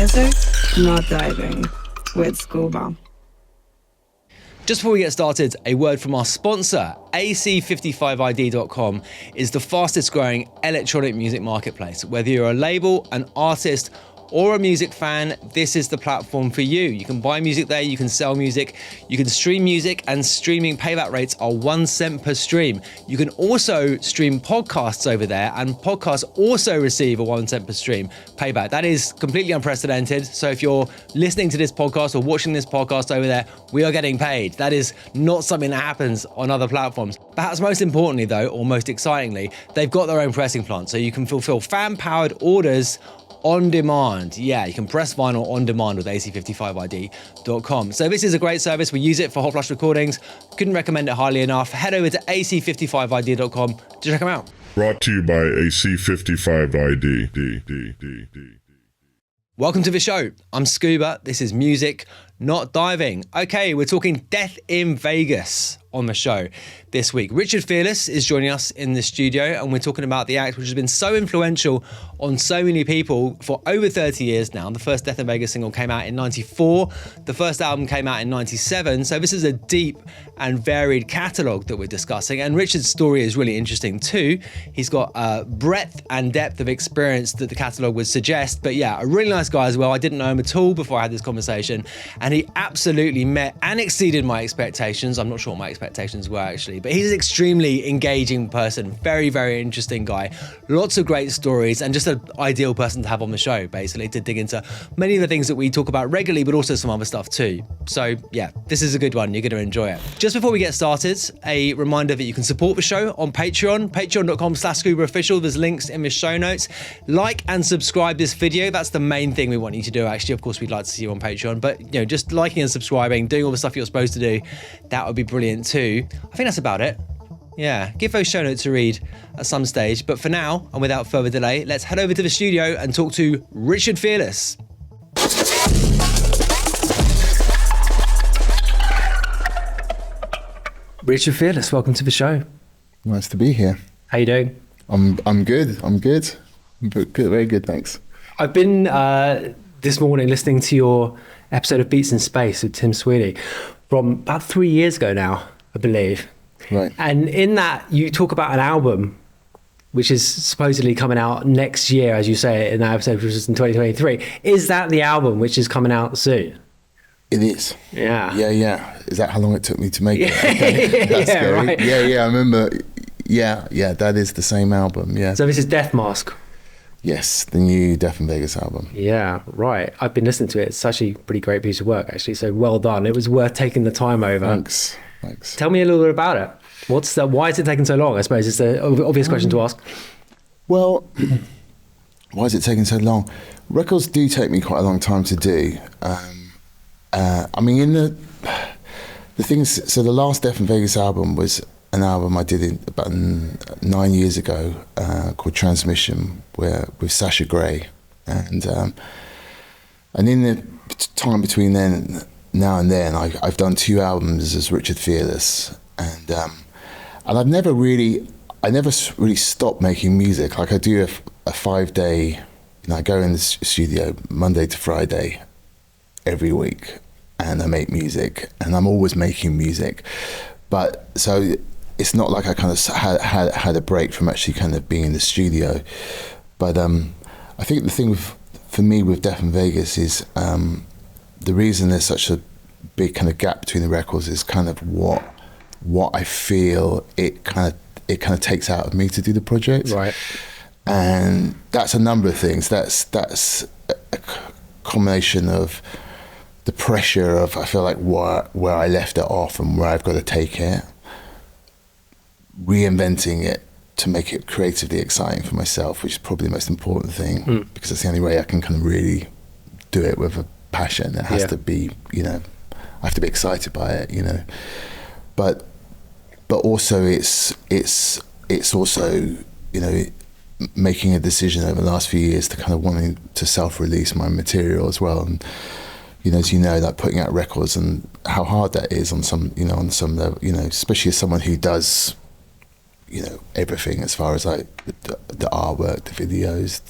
desert, not diving with Scuba. Just before we get started, a word from our sponsor. AC55id.com is the fastest growing electronic music marketplace. Whether you're a label, an artist, or a music fan, this is the platform for you. You can buy music there, you can sell music, you can stream music, and streaming payback rates are 1 cent per stream. You can also stream podcasts over there, and podcasts also receive a 1 cent per stream payback. That is completely unprecedented. So if you're listening to this podcast or watching this podcast over there, we are getting paid. That is not something that happens on other platforms. Perhaps most importantly though, or most excitingly, they've got their own pressing plant, so you can fulfill fan-powered orders on demand. Yeah, you can press vinyl on demand with AC55id.com. So this is a great service. We use it for Hot Flush recordings. Couldn't recommend it highly enough. Head over to AC55id.com to check them out. Brought to you by AC55ID. Welcome to the show. I'm Scuba. This is Music, Not Diving. Okay, we're talking Death in Vegas on the show this week. Richard Fearless is joining us in the studio, and we're talking about the act which has been so influential on so many people for over 30 years now. The first Death in Vegas single came out in 94. The first album came out in 97. So this is a deep and varied catalogue that we're discussing. And Richard's story is really interesting too. He's got breadth and depth of experience that the catalogue would suggest. But yeah, a really nice guy as well. I didn't know him at all before I had this conversation. And he absolutely met and exceeded my expectations. I'm not sure what my expectations were actually, but he's an extremely engaging person. Very, very interesting guy. Lots of great stories, and just an ideal person to have on the show, basically, to dig into many of the things that we talk about regularly, but also some other stuff too. So yeah, this is a good one. You're going to enjoy it. Just before we get started, a reminder that you can support the show on Patreon, patreon.com/ScubaOfficial. There's links in the show notes. Like and subscribe this video. That's the main thing we want you to do, actually. Of course, we'd like to see you on Patreon, but you know, just liking and subscribing, doing all the stuff you're supposed to do, that would be brilliant too. I think that's about it. Yeah, give those show notes a read at some stage. But for now, and without further delay, let's head over to the studio and talk to Richard Fearless. Richard Fearless, welcome to the show. Nice to be here. How you doing? I'm good. Good, very good, thanks. I've been this morning listening to your episode of Beats in Space with Tim Sweeney from about 3 years ago now, I believe. Right. And in that, you talk about an album which is supposedly coming out next year, as you say in that episode, which was in 2023. Is that the album which is coming out soon? It is. Yeah. Yeah. Is that how long it took me to make it? Okay. That's yeah, scary. right. Yeah, I remember. Yeah, that is the same album, yeah. So this is Death Mask. Yes, the new Death in Vegas album. Yeah, right. I've been listening to it. It's actually a pretty great piece of work, actually. So well done. It was worth taking the time over. Thanks. Tell me a little bit about it. Why is it taking so long? I suppose it's the obvious question to ask. Well, why is it taking so long? Records do take me quite a long time to do. I mean, in the things. So the last Death in Vegas album was an album I did about 9 years ago called Transmission, with Sasha Grey, and in the time between now and then, I've done 2 albums as Richard Fearless, and I never really stopped making music. Like I do a 5-day, I go in the studio Monday to Friday every week, and I make music, and I'm always making music. But so it's not like I kind of had a break from actually kind of being in the studio. But I think the thing for me with Death in Vegas is the reason there's such a big kind of gap between the records is kind of what I feel it kind of takes out of me to do the project. Right. And that's a number of things. That's a combination of the pressure of, I feel like, where I left it off and where I've got to take it, reinventing it to make it creatively exciting for myself, which is probably the most important thing, because that's the only way I can kind of really do it with a passion. It has to be, I have to be excited by it, but also it's also, making a decision over the last few years to kind of wanting to self-release my material as well. And, as you know, like putting out records and how hard that is on some level, especially as someone who does, everything as far as like the artwork, the videos,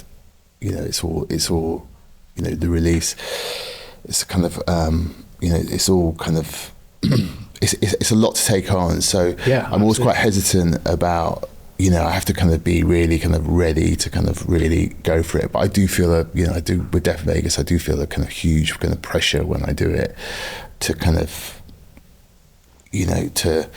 it's all the release. It's kind of it's all kind of it's a lot to take on. So I'm always quite hesitant about. I have to kind of be really kind of ready to kind of really go for it. But I do feel I do with Death Vegas, I do feel a kind of huge kind of pressure when I do it to kind of, to,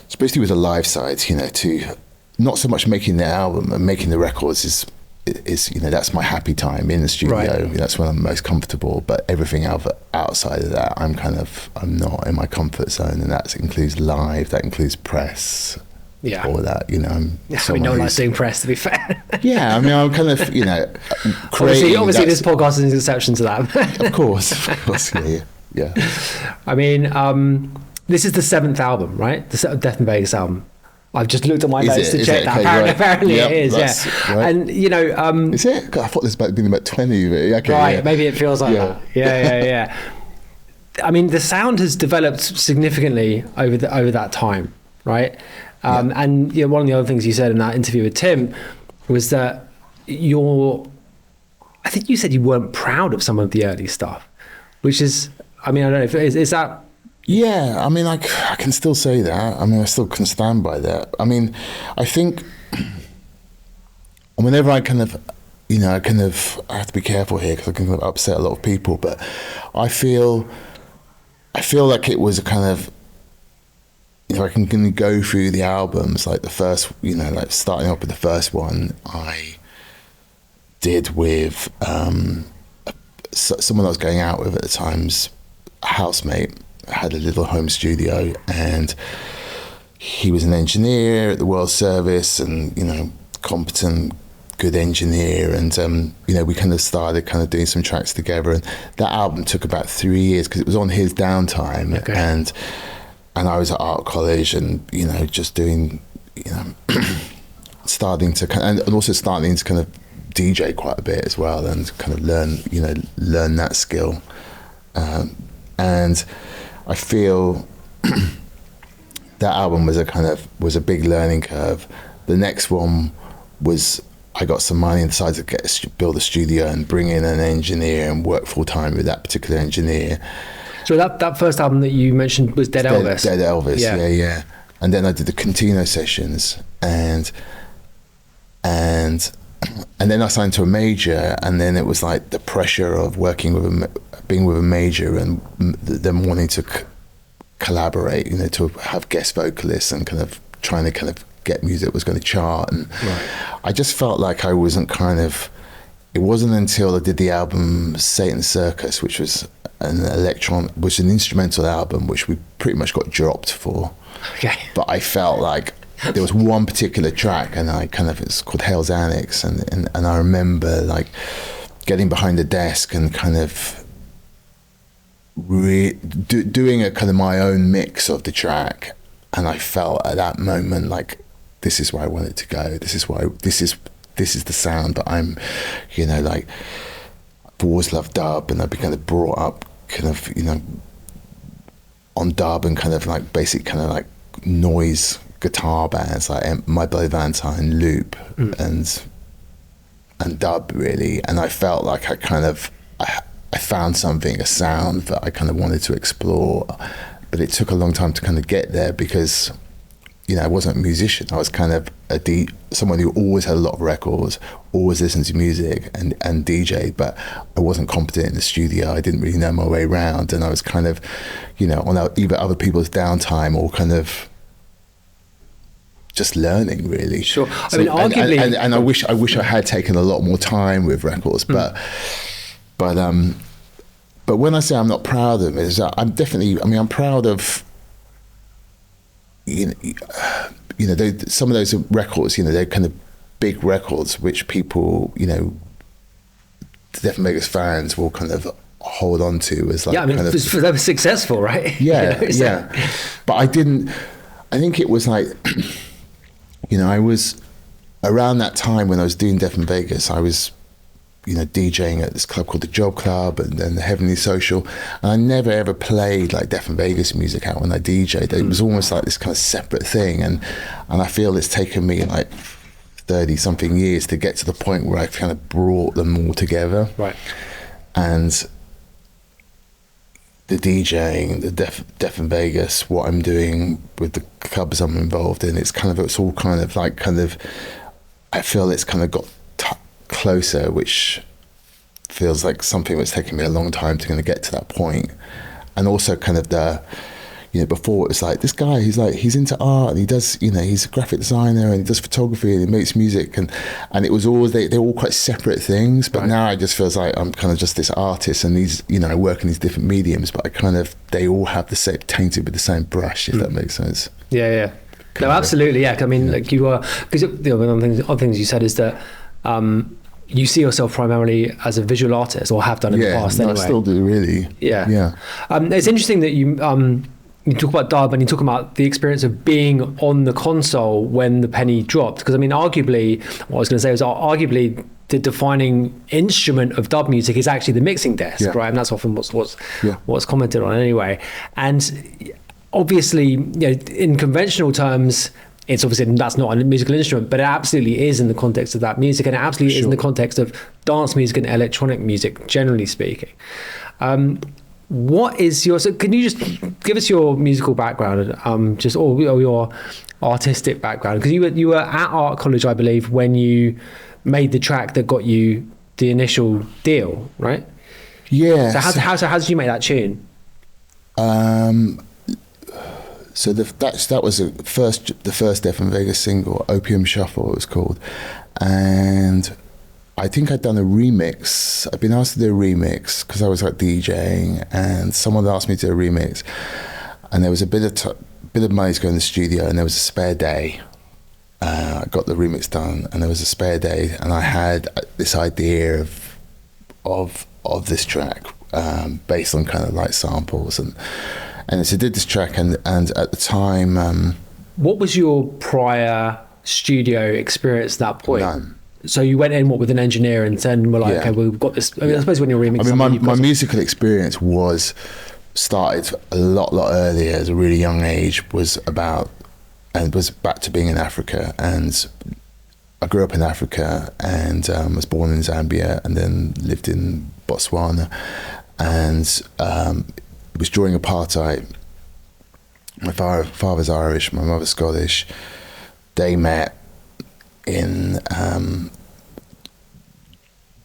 especially with the live side, to not so much making the album and making the records is that's my happy time in the studio. Right. That's when I'm most comfortable. But everything outside of that, I'm not in my comfort zone, and that includes live, that includes press. Yeah. All that, we don't like doing press, to be fair. Yeah, I mean, I'm kind of, Obviously this podcast is an exception to that. Of course, yeah. I mean, this is the 7th album, right? The Death in Vegas album. I've just looked at my notes to check that. Okay, apparently it is, yeah. Right. And, is it? God, I thought this had been about 20. Okay, right, maybe it feels like that. Yeah. I mean, the sound has developed significantly over that time, right? And one of the other things you said in that interview with Tim was that I think you said you weren't proud of some of the early stuff, which is, I mean, I don't know if is that. Yeah, I mean, I can still say that. I mean, I still can stand by that. I mean, I think whenever I kind of, I have to be careful here because I can kind of upset a lot of people, but I feel like it was a kind of, I can go through the albums, like the first, like starting off with the first one I did with someone I was going out with at the time's housemate. I had a little home studio, and he was an engineer at the World Service, and competent, good engineer, and we kind of started kind of doing some tracks together, and that album took about 3 years because it was on his downtime. Okay. And I was at art college, and just doing, starting to kind of, and also starting to kind of DJ quite a bit as well, and kind of learn that skill. And I feel that album was a big learning curve. The next one was I got some money and decided to build a studio and bring in an engineer and work full time with that particular engineer. So that first album that you mentioned was Dead Elvis. Dead Elvis, yeah. And then I did the Contino sessions, and then I signed to a major, and then it was like the pressure of being with a major, and them wanting to collaborate, to have guest vocalists and kind of trying to kind of get music that was going to chart, and I just felt like I wasn't it wasn't until I did the album Satan's Circus, which was an instrumental album, which we pretty much got dropped for. Okay. But I felt like there was one particular track, and it's called Hell's Annex, and I remember like getting behind the desk and kind of doing a kind of my own mix of the track, and I felt at that moment like this is where I want it to go. This is the sound that I'm, like I've always loved dub, and I've been kind of brought up kind of, on dub and kind of like basic kind of like noise guitar bands like My Bloody Valentine, Loop, and dub really. And I felt like I found something, a sound that I kind of wanted to explore, but it took a long time to kind of get there because, I wasn't a musician. I was kind of someone who always had a lot of records, always listened to music and DJ, but I wasn't competent in the studio. I didn't really know my way around, and I was kind of, on either other people's downtime or kind of just learning really. Sure. I mean, arguably, and I wish I had taken a lot more time with records, but when I say I'm not proud of it, I'm proud of some of those records, they're kind of big records which people, Death and Vegas fans will kind of hold on to as like, they were successful, right? Yeah. But I think it was like, I was around that time when I was doing Death in Vegas, I was, DJing at this club called the Job Club and then the Heavenly Social, and I never ever played like Death in Vegas music out when I DJ'd. It was almost like this kind of separate thing, and I feel it's taken me like 30 something years to get to the point where I've kind of brought them all together. Right. and the DJing, the Deaf in Vegas, what I'm doing with the clubs I'm involved in, it's all kind of I feel it's kind of got closer, which feels like something that's taken me a long time to kind of get to that point. And also kind of before it was like, this guy, he's into art, and he does, he's a graphic designer, and he does photography, and he makes music, and it was always, they're all quite separate things, but now it just feels like I'm kind of just this artist, and these, I work in these different mediums, but they all have the same, tainted with the same brush, if that makes sense. Yeah. No, absolutely, yeah. I mean, like you are, because one of the things you said is that you see yourself primarily as a visual artist, or have done in the past anyway. I still do, really. Yeah. It's interesting that you talk about dub, and you talk about the experience of being on the console when the penny dropped. Because I mean, arguably, what I was going to say was arguably the defining instrument of dub music is actually the mixing desk, right? And that's often what's commented on anyway. And obviously, in conventional terms, it's obviously, that's not a musical instrument, but it absolutely is in the context of that music, and it absolutely is in the context of dance music and electronic music, generally speaking. What is so can you just give us your musical background, or your artistic background? Because you were at art college, I believe, when you made the track that got you the initial deal, right? Yeah. So how did you make that tune? So that was the first Deaf in Vegas single, Opium Shuffle it was called, and I think I'd done a remix. I'd been asked to do a remix because I was like DJing, and someone asked me to do a remix, and there was a bit of money to go in the studio, and there was a spare day. I got the remix done, and there was a spare day, and I had this idea of this track based on kind of like samples, and so I did this track, and at the time, what was your prior studio experience at that point? None. So you went in with an engineer, and then we're like, okay, we've got this. I mean, I suppose when you're remixing, my musical experience started a lot earlier, at a really young age, was back to being in Africa, and I grew up in Africa, and was born in Zambia, and then lived in Botswana, and it was during apartheid. My father's Irish, my mother's Scottish. They met in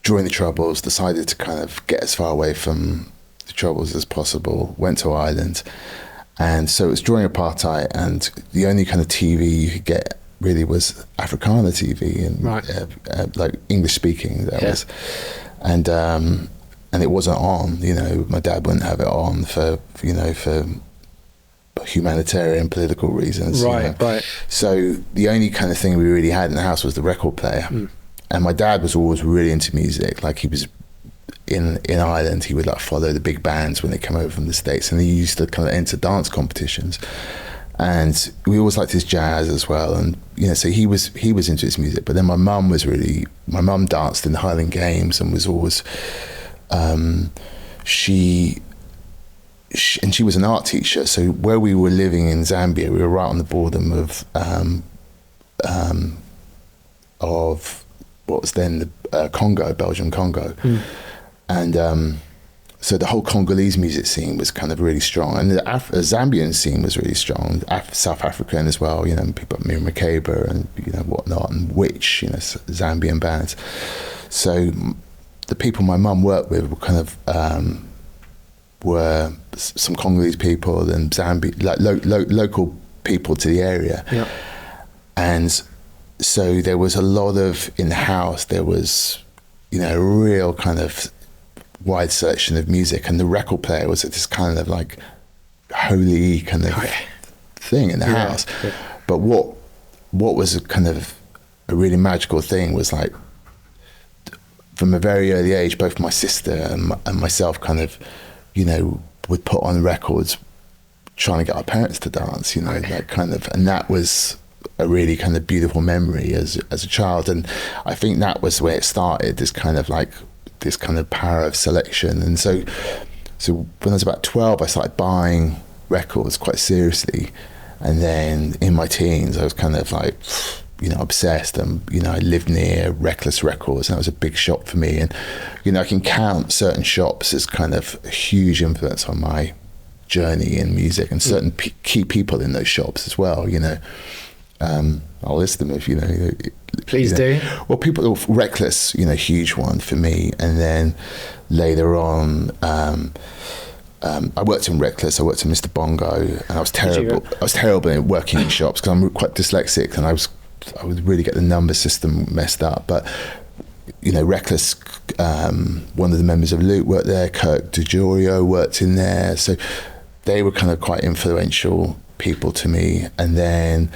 during the Troubles, decided to kind of get as far away from the Troubles as possible, went to Ireland, and so it was during apartheid, and the only kind of TV you could get really was Africana TV, and like English speaking, was, and it wasn't on. My dad wouldn't have it on for humanitarian political reasons, right. So the only kind of thing we really had in the house was the record player, and my dad was always really into music. Like, he was in Ireland, he would like follow the big bands when they come over from the States, and he used to kind of enter dance competitions, and we always liked his jazz as well, and so he was into his music. But then my mum danced in the Highland Games, and was always she was an art teacher. So where we were living in Zambia, we were right on the border of what was then the Congo, Belgian Congo, and so the whole Congolese music scene was kind of really strong, and the Zambian scene was really strong. South African as well, people like Miriam Makeba and whatnot, and Witch, Zambian bands. So the people my mum worked with were kind of were some Congolese people and local people to the area. Yeah. And so there was a lot of, in the house, there was, a real kind of wide selection of music, and the record player was this kind of like holy kind of thing in the house. Yeah. But what was a kind of a really magical thing was, like, from a very early age, both my sister and myself kind of, would put on records trying to get our parents to dance, that kind of, and that was a really kind of beautiful memory as a child. And I think that was where it started, this kind of power of selection. And so when I was about 12, I started buying records quite seriously. And then in my teens, I was kind of like obsessed, and I lived near Reckless Records, and that was a big shop for me. And I can count certain shops as kind of a huge influence on my journey in music, and certain key people in those shops as well. I'll list them if Please do. Well, people, Reckless, huge one for me, and then later on. I worked in Reckless, I worked in Mr. Bongo, and I was terrible. I was terrible at working in shops because I'm quite dyslexic, and I would really get the number system messed up. But Reckless, one of the members of Loot worked there. Kirk DiGiorgio worked in there, so they were kind of quite influential people to me. And then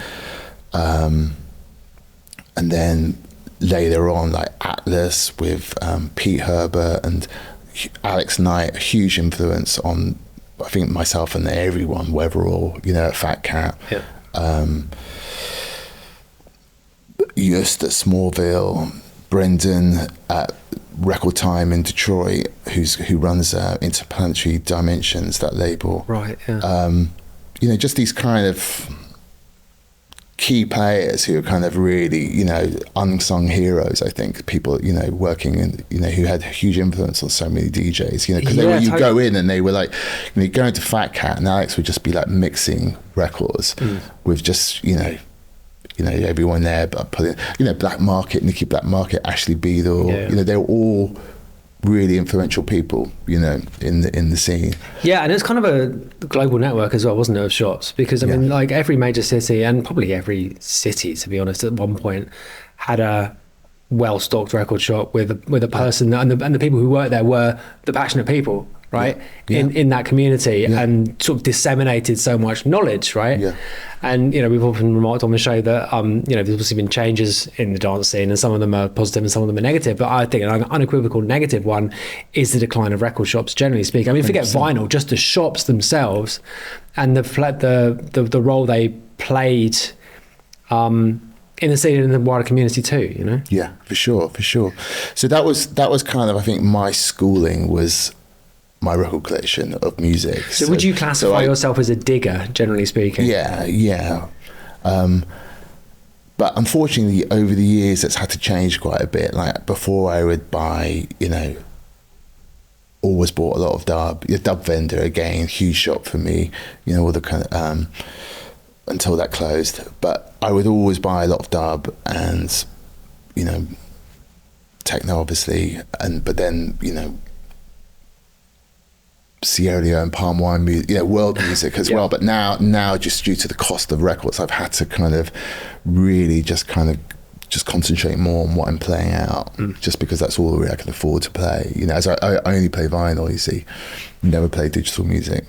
later on, like Atlas with Pete Herbert and Alex Knight, a huge influence on, I think, myself and everyone. Weatherall, Fat Cat, Just at Smallville, Brendan at Record Time in Detroit, who runs Interplanetary Dimensions, that label. Right. Yeah. Just these kind of key players who are kind of really, unsung heroes, I think, people, working in, who had huge influence on so many DJs, because you go in and they were like, you go into Fat Cat and Alex would just be like mixing records with just, everyone there, but putting, Black Market, Nicky Black Market, Ashley Beadle, they were all really influential people, in the scene. Yeah, and it's kind of a global network as well, wasn't it, of shops? Because I mean, like every major city, and probably every city, to be honest, at one point had a well-stocked record shop with a person, and the people who worked there were the passionate people, right? In that community, and sort of disseminated so much knowledge, right? Yeah. And we've often remarked on the show that there's obviously been changes in the dance scene, and some of them are positive and some of them are negative. But I think an unequivocal negative one is the decline of record shops, generally speaking. I mean, forget 100%. Vinyl, just the shops themselves, and the role they played in the scene and in the wider community too. Yeah, for sure. So that was kind of, I think, my schooling was my record collection of music. So would you classify yourself as a digger, generally speaking? Yeah. But unfortunately, over the years, it's had to change quite a bit. Like before, I would buy, always bought a lot of dub. A dub vendor, again, huge shop for me. All the kind of until that closed. But I would always buy a lot of dub and, techno, obviously, but then, Sierra Leone, palm wine music, world music as well. But now just due to the cost of records, I've had to kind of really just concentrate more on what I'm playing out, just because that's all really I can afford to play. As I only play vinyl, you see, never play digital music.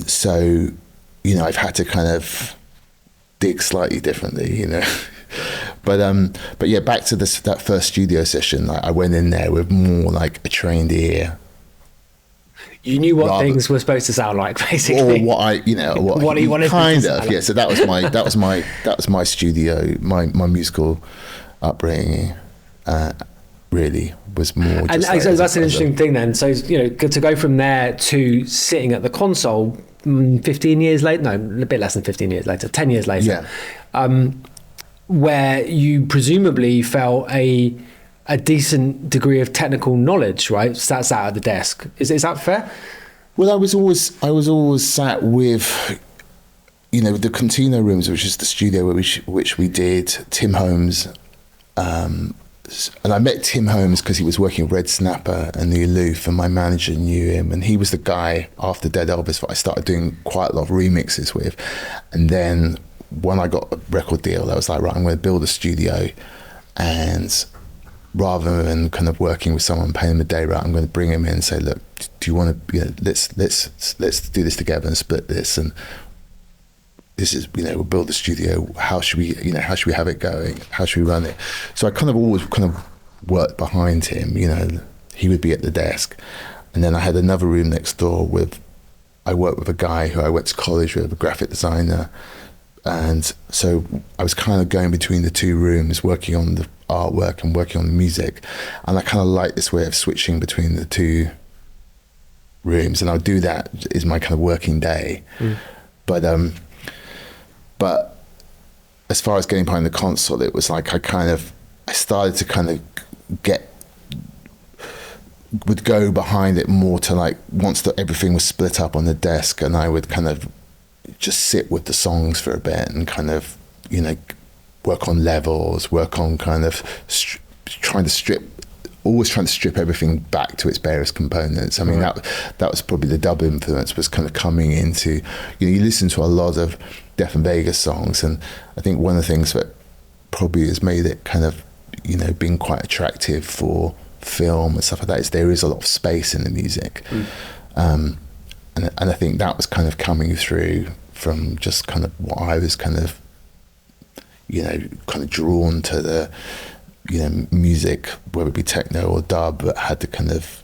So, I've had to kind of dig slightly differently, But yeah, back to that first studio session, I went in there with more like a trained ear. You knew what things were supposed to sound like, basically, or what he wanted. Kind of, yeah. So that was my studio, my musical upbringing. Really was more. And so that's an interesting thing then. So to go from there to sitting at the console 15 years later, no, a bit less than 15 years later, 10 years later, where you presumably felt a decent degree of technical knowledge, right? Sat at the desk. Is that fair? Well, I was always sat with, the Contino rooms, which is the studio which we did. Tim Holmes, and I met Tim Holmes because he was working with Red Snapper and The Aloof, and my manager knew him, and he was the guy after Dead Elvis that I started doing quite a lot of remixes with. And then when I got a record deal, I was like, right, I'm going to build a studio, and rather than kind of working with someone, paying them a day rate, I'm going to bring him in and say, look, do you want to, let's do this together and split this, and this is, we'll build the studio. How should we have it going? How should we run it? So I kind of always kind of worked behind him. He would be at the desk, and then I had another room next door I worked with a guy who I went to college with, a graphic designer. And so I was kind of going between the two rooms, working on the artwork and working on the music. And I kind of like this way of switching between the two rooms. And I'll do that is my kind of working day. But as far as getting behind the console, it was like I started to kind of would go behind it more to like once everything was split up on the desk, and I would kind of just sit with the songs for a bit and kind of, you know, work on levels, work on kind of trying to strip everything back to its barest components. I mean, that was probably the dub influence was kind of coming into, you know, you listen to a lot of Death in Vegas songs, and I think one of the things that probably has made it kind of, you know, being quite attractive for film and stuff like that is there is a lot of space in the music. And I think that was kind of coming through from just kind of what I was kind of, you know, kind of drawn to the, you know, music, whether it be techno or dub, that had the kind of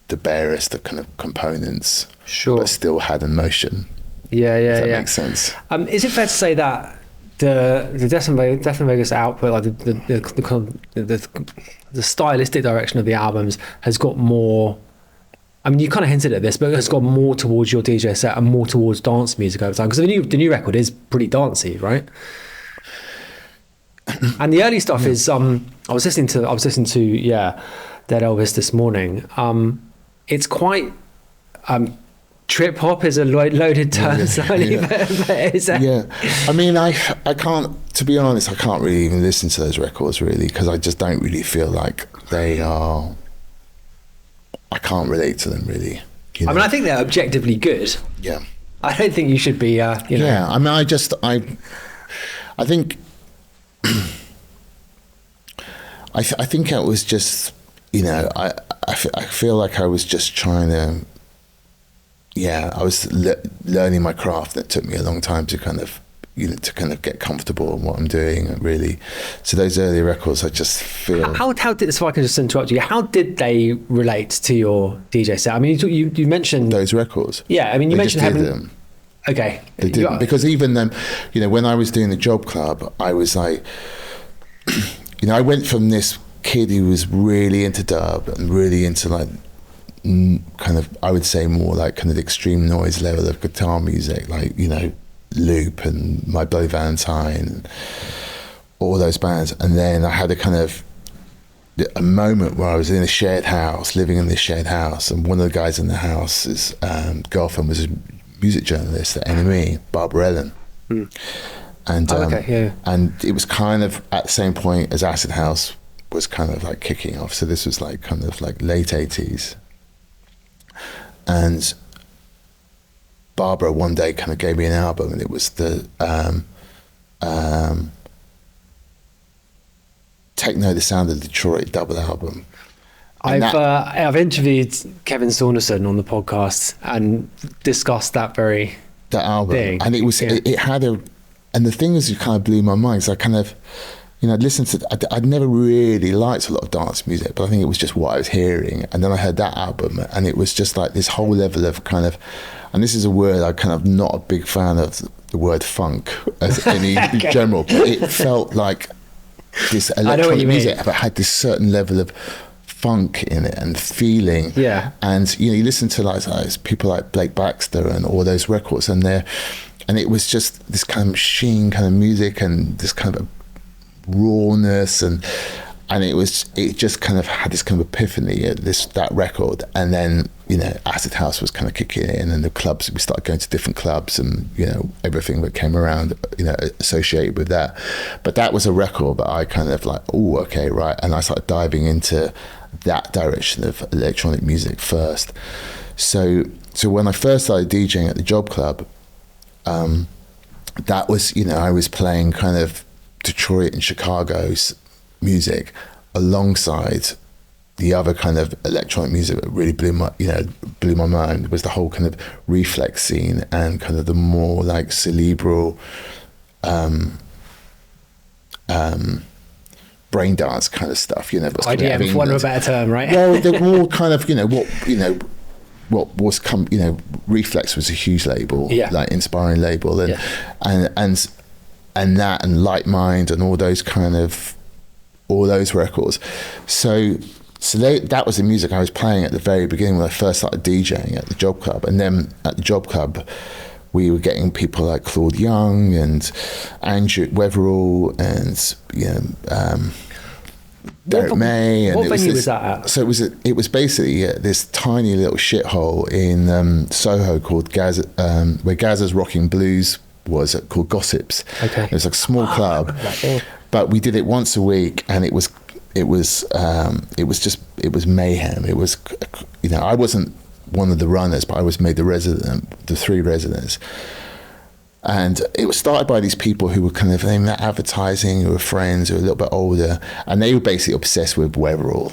the barest of kind of components, but still had emotion. Does that make sense? Is it fair to say that the Death in Vegas output, like the stylistic direction of the albums, has got more? I mean, you kind of hinted at this, but it's got more towards your DJ set and more towards dance music over time. Because the new record is pretty dancey, right? And the early stuff is I was listening to Dead Elvis this morning. It's quite trip hop is a loaded term slightly, but it's I mean, I can't, to be honest, I can't really even listen to those records really, because I just don't really feel like they are, I can't relate to them really, you know? I mean, I think they're objectively good. I don't think you should be you know. I mean, I think I think it was just, you know, I feel like I was just trying to, I was learning my craft. That took me a long time to kind of, you know, to kind of get comfortable in what I'm doing, really. So those early records, I just feel. How did, so I can just interrupt you, how did they relate to your DJ set? I mean, you mentioned those records. Yeah, I mean, you mentioned having them. Okay. They didn't, because even then, you know, when I was doing the Job Club, I was like, you know, I went from this kid who was really into dub and really into like kind of, I would say more like kind of extreme noise level of guitar music, like, you know, Loop and My Bloody Valentine and all those bands. And then I had a moment where I was in a shared house, living in this shared house, and one of the guys in the house's girlfriend was a music journalist at NME, Barbara Ellen. And and it was kind of at the same point as Acid House was kind of like kicking off. So this was like kind of like late 80s. And Barbara one day kind of gave me an album, and it was the Techno, The Sound of Detroit double album. I've interviewed Kevin Saunderson on the podcast and discussed that album thing. And it was it had and the thing is, it kind of blew my mind. So I kind of, you know, I'd listened to, I'd never really liked a lot of dance music, but I think it was just what I was hearing. And then I heard that album, and it was just like this whole level of kind of, and this is a word I'm kind of not a big fan of, the word funk as any in general, but it felt like this electronic music, but had this certain level of funk in it and feeling. And, you know, you listen to like people like Blake Baxter and all those records, and it was just this kind of machine kind of music and this kind of rawness, and it just kind of had this kind of epiphany at that record. And then, you know, Acid House was kind of kicking in, and the clubs, we started going to different clubs, and, you know, everything that came around, you know, associated with that. But that was a record that I kind of like, oh, okay, right. And I started diving into that direction of electronic music first. So when I first started DJing at the Job Club, that was, you know, I was playing kind of Detroit and Chicago's music alongside the other kind of electronic music that really blew my mind, was the whole kind of reflex scene and kind of the more like cerebral brain dance kind of stuff, you know. IDM, for want of a better term, right? Well, the more kind of, what was Reflex was a huge label, like inspiring label, and that and Light Mind and all those records. So that was the music I was playing at the very beginning when I first started DJing at the Job Club. And then at the Job Club, we were getting people like Claude Young and Andrew Weatherall and Derek May. And what venue was that at? So it was basically this tiny little shithole in Soho called where Gaza's Rocking Blues was, called Gossips. Okay. It was like a small club, but we did it once a week, and it was mayhem. It was, I wasn't one of the runners, but I was made the three residents. And it was started by these people who were kind of in advertising, who were friends, who were a little bit older, and they were basically obsessed with Weatherall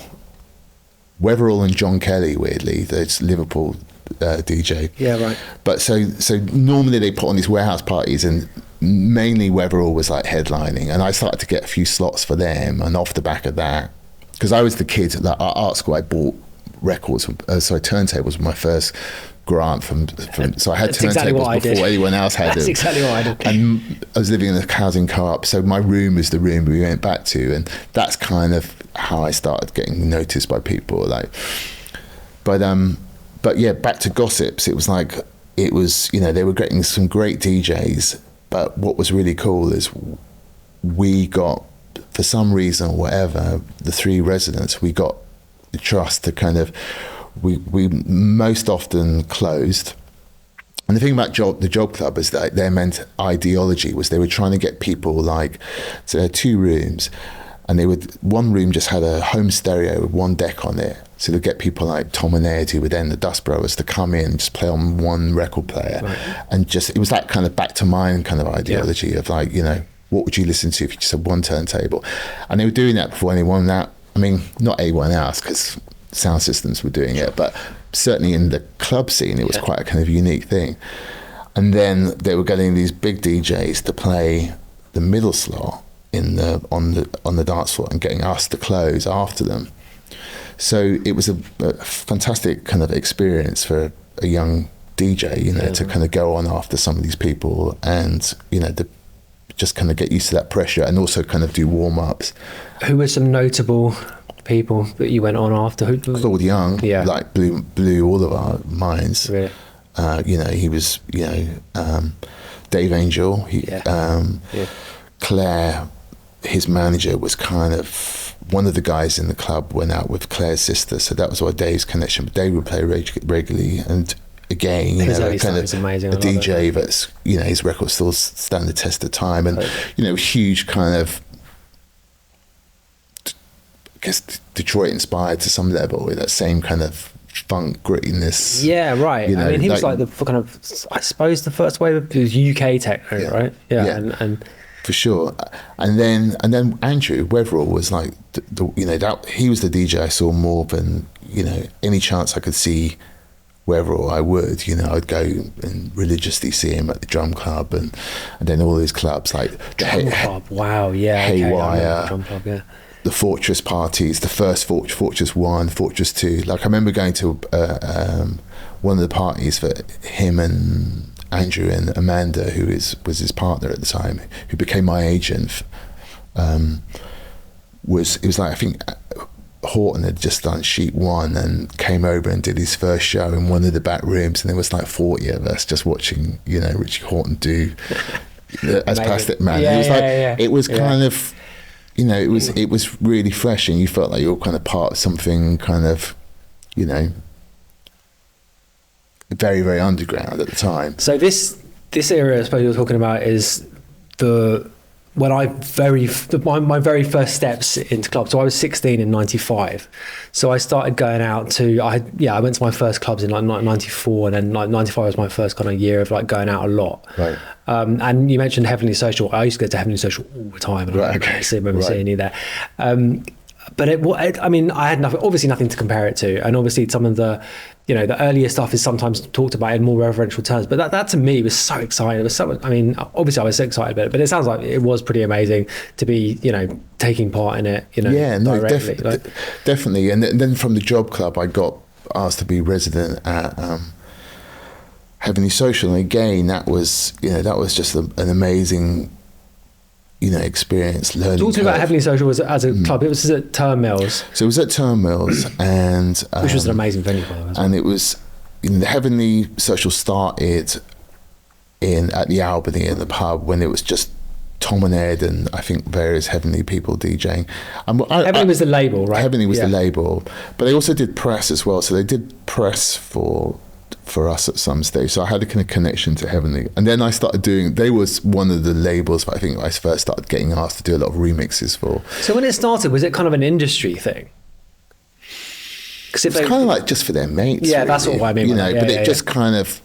and John Kelly, weirdly, the Liverpool DJ. Yeah, right. But so normally they put on these warehouse parties, and mainly Weatherall was like headlining, and I started to get a few slots for them, and off the back of that, because I was the kid that at art school I bought records, turntables was my first grant from so I had That's exactly turntables before anyone else had That's them. exactly what I did. And I was living in a housing co-op, so my room was the room we went back to, and that's kind of how I started getting noticed by people. But yeah, back to Gossips. It was they were getting some great DJs, but what was really cool is we got, for some reason or whatever, the three residents, we got the trust to kind of, we most often closed. And the thing about the Job Club is that their ideology was they were trying to get people so they had 2 rooms, and one room just had a home stereo with 1 deck on it. So they'd get people like Tom and Ed, who were then the Dust Brothers, to come in and just play on 1 record player. Right. And it was that kind of back to mind kind of ideology of what would you listen to if you just had 1 turntable? And they were doing that before anyone that, not anyone else, because sound systems were doing it, but certainly in the club scene, it was quite a kind of unique thing. And then they were getting these big DJs to play the middle slot on the dance floor and getting us to close after them. So it was a fantastic kind of experience for a young DJ, to kind of go on after some of these people and, to just kind of get used to that pressure and also kind of do warm-ups. Who were some notable people that you went on after? Claude Young, blew all of our minds. Really? He was, Dave Angel, Claire, his manager was kind of, one of the guys in the club went out with Claire's sister, so that was why Dave's connection. But Dave would play regularly, and again, kind of amazing. A DJ that's, his records still stand the test of time, and huge kind of, I guess, Detroit inspired to some level with that same kind of funk grittiness. Yeah, right. He was like the kind of, I suppose, the first wave of UK techno, right? Yeah. And for sure. And then Andrew Weatherall was like that he was the DJ I saw more than any chance I could see Weatherall I would. I'd go and religiously see him at the Drum Club and then all these clubs like Drum Club. Wow, yeah. Haywire. Drum Club, yeah. The Fortress parties, the first Fortress 1, Fortress 2. I remember going to one of the parties for him and Andrew and Amanda, who was his partner at the time, who became my agent. It was like, I think Horton had just done Sheet 1 and came over and did his first show in one of the back rooms, and there was like 40 of us just watching, Richie Horton do as Plastic Man. It was kind of, it was really fresh, and you felt like you were kind of part of something kind of, very, very underground at the time. So this area, I suppose you're talking about, is my very first steps into clubs. So I was 16 in 95. So I started going out to, I went to my first clubs in 94, and then 95 was my first kind of year of going out a lot. Right. And you mentioned Heavenly Social. I used to go to Heavenly Social all the time, and I remember seeing you there. But I had nothing to compare it to, and obviously some of the, the earlier stuff is sometimes talked about in more reverential terms. But that to me was so exciting. It was so. Obviously I was so excited about it, but it sounds like it was pretty amazing to be, taking part in it. Definitely. And then from the Job Club, I got asked to be resident at Heavenly Social, and again, that was just an amazing, experience. Learning. Talking about Heavenly Social as a club, it was at Turnmills. So it was at Turnmills, and which was an amazing venue, by the way. And it was, the Heavenly Social started at the Albany in the pub when it was just Tom and Ed and I think various Heavenly people DJing. Heavenly was the label, right? Heavenly was the label, but they also did press as well. So they did press for us at some stage. So I had a kind of connection to Heavenly, and then I started doing. They was one of the labels I think I first started getting asked to do a lot of remixes for. So when it started, was it kind of an industry thing? Because it was kind of like just for their mates. Yeah, really, that's what I mean. You know, but it just kind of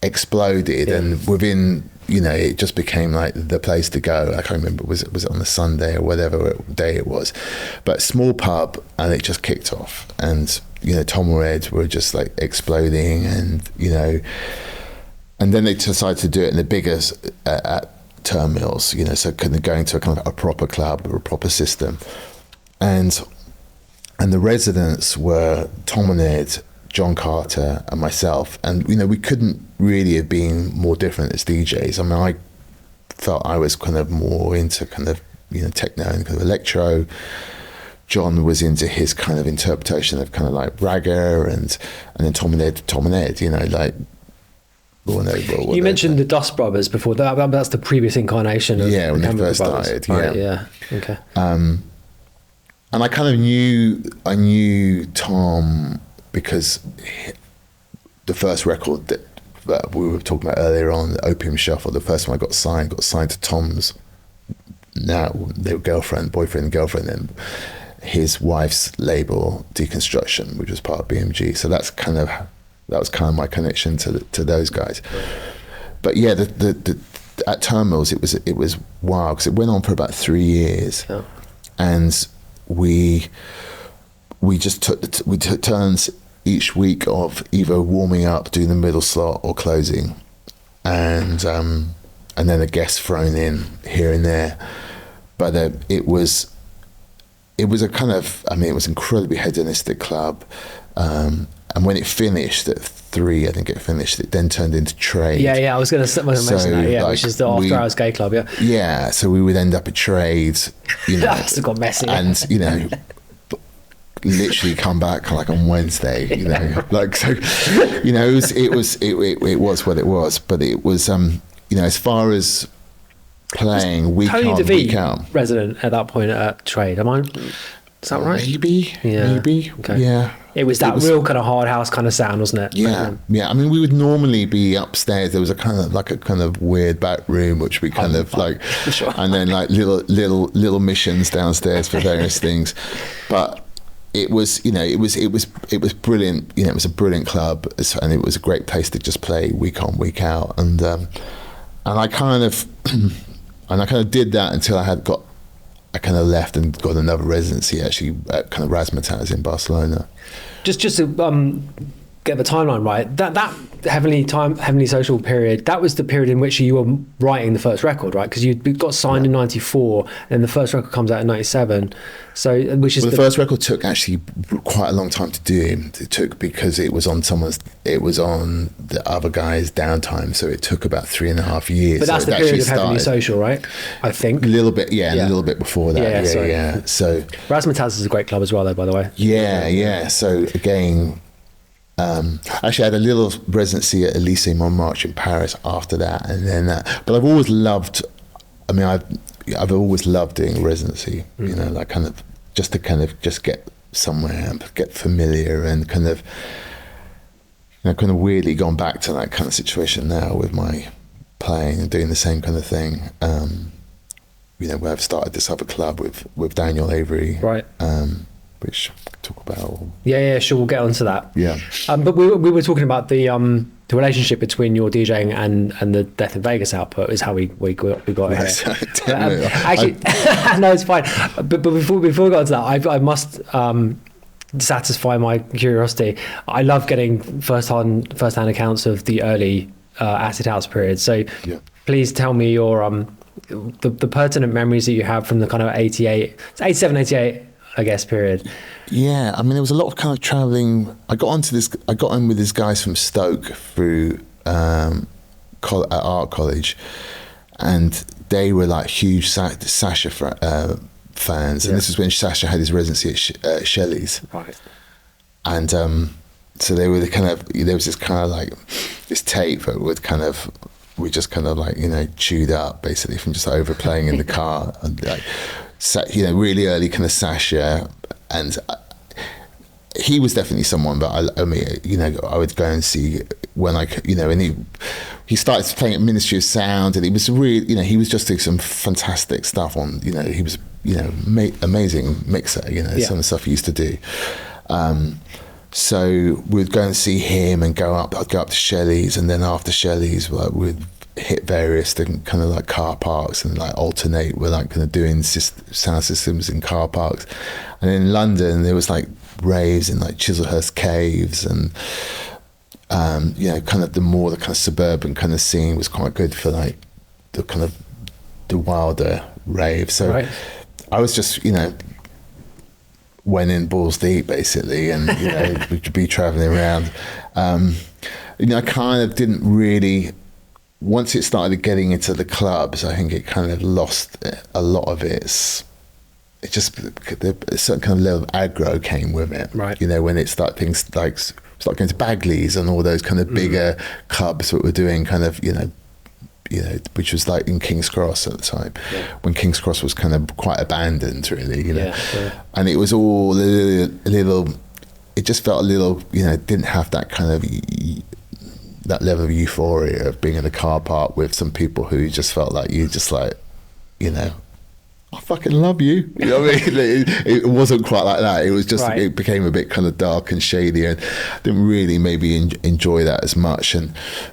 exploded, and within. It just became like the place to go. I can't remember, was it on a Sunday or whatever day it was, but small pub, and it just kicked off. And Tom or Ed were just like exploding, and and then they decided to do it in the bigger at Turnmills. So kind of going to a kind of a proper club or a proper system, and the residents were Tom and Ed, John Carter and myself, and we couldn't really have been more different as DJs. I mean, I felt I was kind of more into kind of techno and kind of electro. John was into his kind of interpretation of kind of like ragga, and then Tom and Ed, like. You mentioned the Dust Brothers before. That's the previous incarnation of when they first Brothers. started. Right, yeah. Okay. And I kind of knew Tom because the first record that we were talking about earlier on, the Opium Shuffle, the first one I got signed to Tom's now their boyfriend and girlfriend, and his wife's label Deconstruction, which was part of BMG. So that was kind of my connection to those guys. Right. But yeah, the at Turnmills it was wild because it went on for about 3 years, and we just took turns each week of either warming up, doing the middle slot, or closing, and then a guest thrown in here and there. But it was a kind of, it was incredibly hedonistic club, and when it finished at 3, I think it then turned into Trade. Yeah, I was going to mention that, which is the after hours gay club, Yeah, so we would end up at Trade, That's got messy. And, literally come back like on Wednesday, like, so, it was what it was, but it was, as far as playing week Tony on, DeVee week out. Resident at that point at Trade, is that right? Maybe. Okay. Yeah. It was real kind of hard house kind of sound, wasn't it? Yeah. I mean, we would normally be upstairs. There was a kind of weird back room, which we kind of like, sure. And then like little missions downstairs for various things, but. It was brilliant. It was a brilliant club, and it was a great place to just play week on, week out. And I kind of did that until I kind of left and got another residency actually at kind of Razzmatazz in Barcelona. Just to get the timeline right, that Heavenly Social period, that was the period in which you were writing the first record, right? Because you got signed in 94, and then the first record comes out in 97. So, the first record took actually quite a long time to do. It took because it was on the other guy's downtime, so it took about 3.5 years. But that's so the period of Heavenly Social, right? I think a little bit, and a little bit before that. Yeah. So Razzmatazz is a great club as well, though, by the way. Yeah. So again. Actually, I had a little residency at Elysée Montmartre in Paris after that, and then but I've always loved. I've always loved doing residency. Like kind of just get somewhere and get familiar, and kind of weirdly gone back to that kind of situation now with my playing and doing the same kind of thing. Where I've started this other club with Daniel Avery, right? Which talk about. Yeah, sure. We'll get onto that. Yeah. But we were talking about the relationship between your DJing and the Death in Vegas output is how we got here. Actually, no, it's fine. But before we got into that, I must satisfy my curiosity. I love getting first-hand accounts of the early acid house period. So please tell me your the pertinent memories that you have from the kind of 87, 88. I guess period. Yeah, there was a lot of kind of traveling. I got in with these guys from Stoke through at art college, and they were like huge Sasha fans. And this was when Sasha had his residency at Shelley's. Right. And so they were there was this kind of like this tape that we just kind of like, you know, chewed up basically from just overplaying in the car, and like, you know, really early kind of Sasha, and he was definitely someone that I mean, you know, I would go and see when you know, and he started playing at Ministry of Sound, and he was really, you know, he was just doing some fantastic stuff on, you know, he was, you know, amazing mixer, you know, some of the stuff he used to do. So we'd go and see him and I'd go up to Shelley's, and then after Shelley's, like, we'd hit various different kind of like car parks and like alternate. We're like kind of doing sound systems in car parks. And in London, there was like raves in like Chislehurst Caves, and you know, kind of the kind of suburban kind of scene was quite good for like the kind of the wilder rave. So I was just, you know, went in balls deep basically, and you know, we'd be traveling around. You know, I kind of didn't really, once it started getting into the clubs, I think it kind of lost a lot of its. It just, a certain kind of level of aggro came with it. Right. You know, when it started, things like start going to Bagley's and all those kind of bigger clubs that were doing kind of, you know, which was like in King's Cross at the time, when King's Cross was kind of quite abandoned, really, you know. And it was all a little, it just felt a little, you know, didn't have that kind of, that level of euphoria of being in a car park with some people who just felt like you just like, you know, I fucking love you. You know what I mean? It wasn't quite like that. It was just, it became a bit kind of dark and shady, and didn't really maybe enjoy that as much.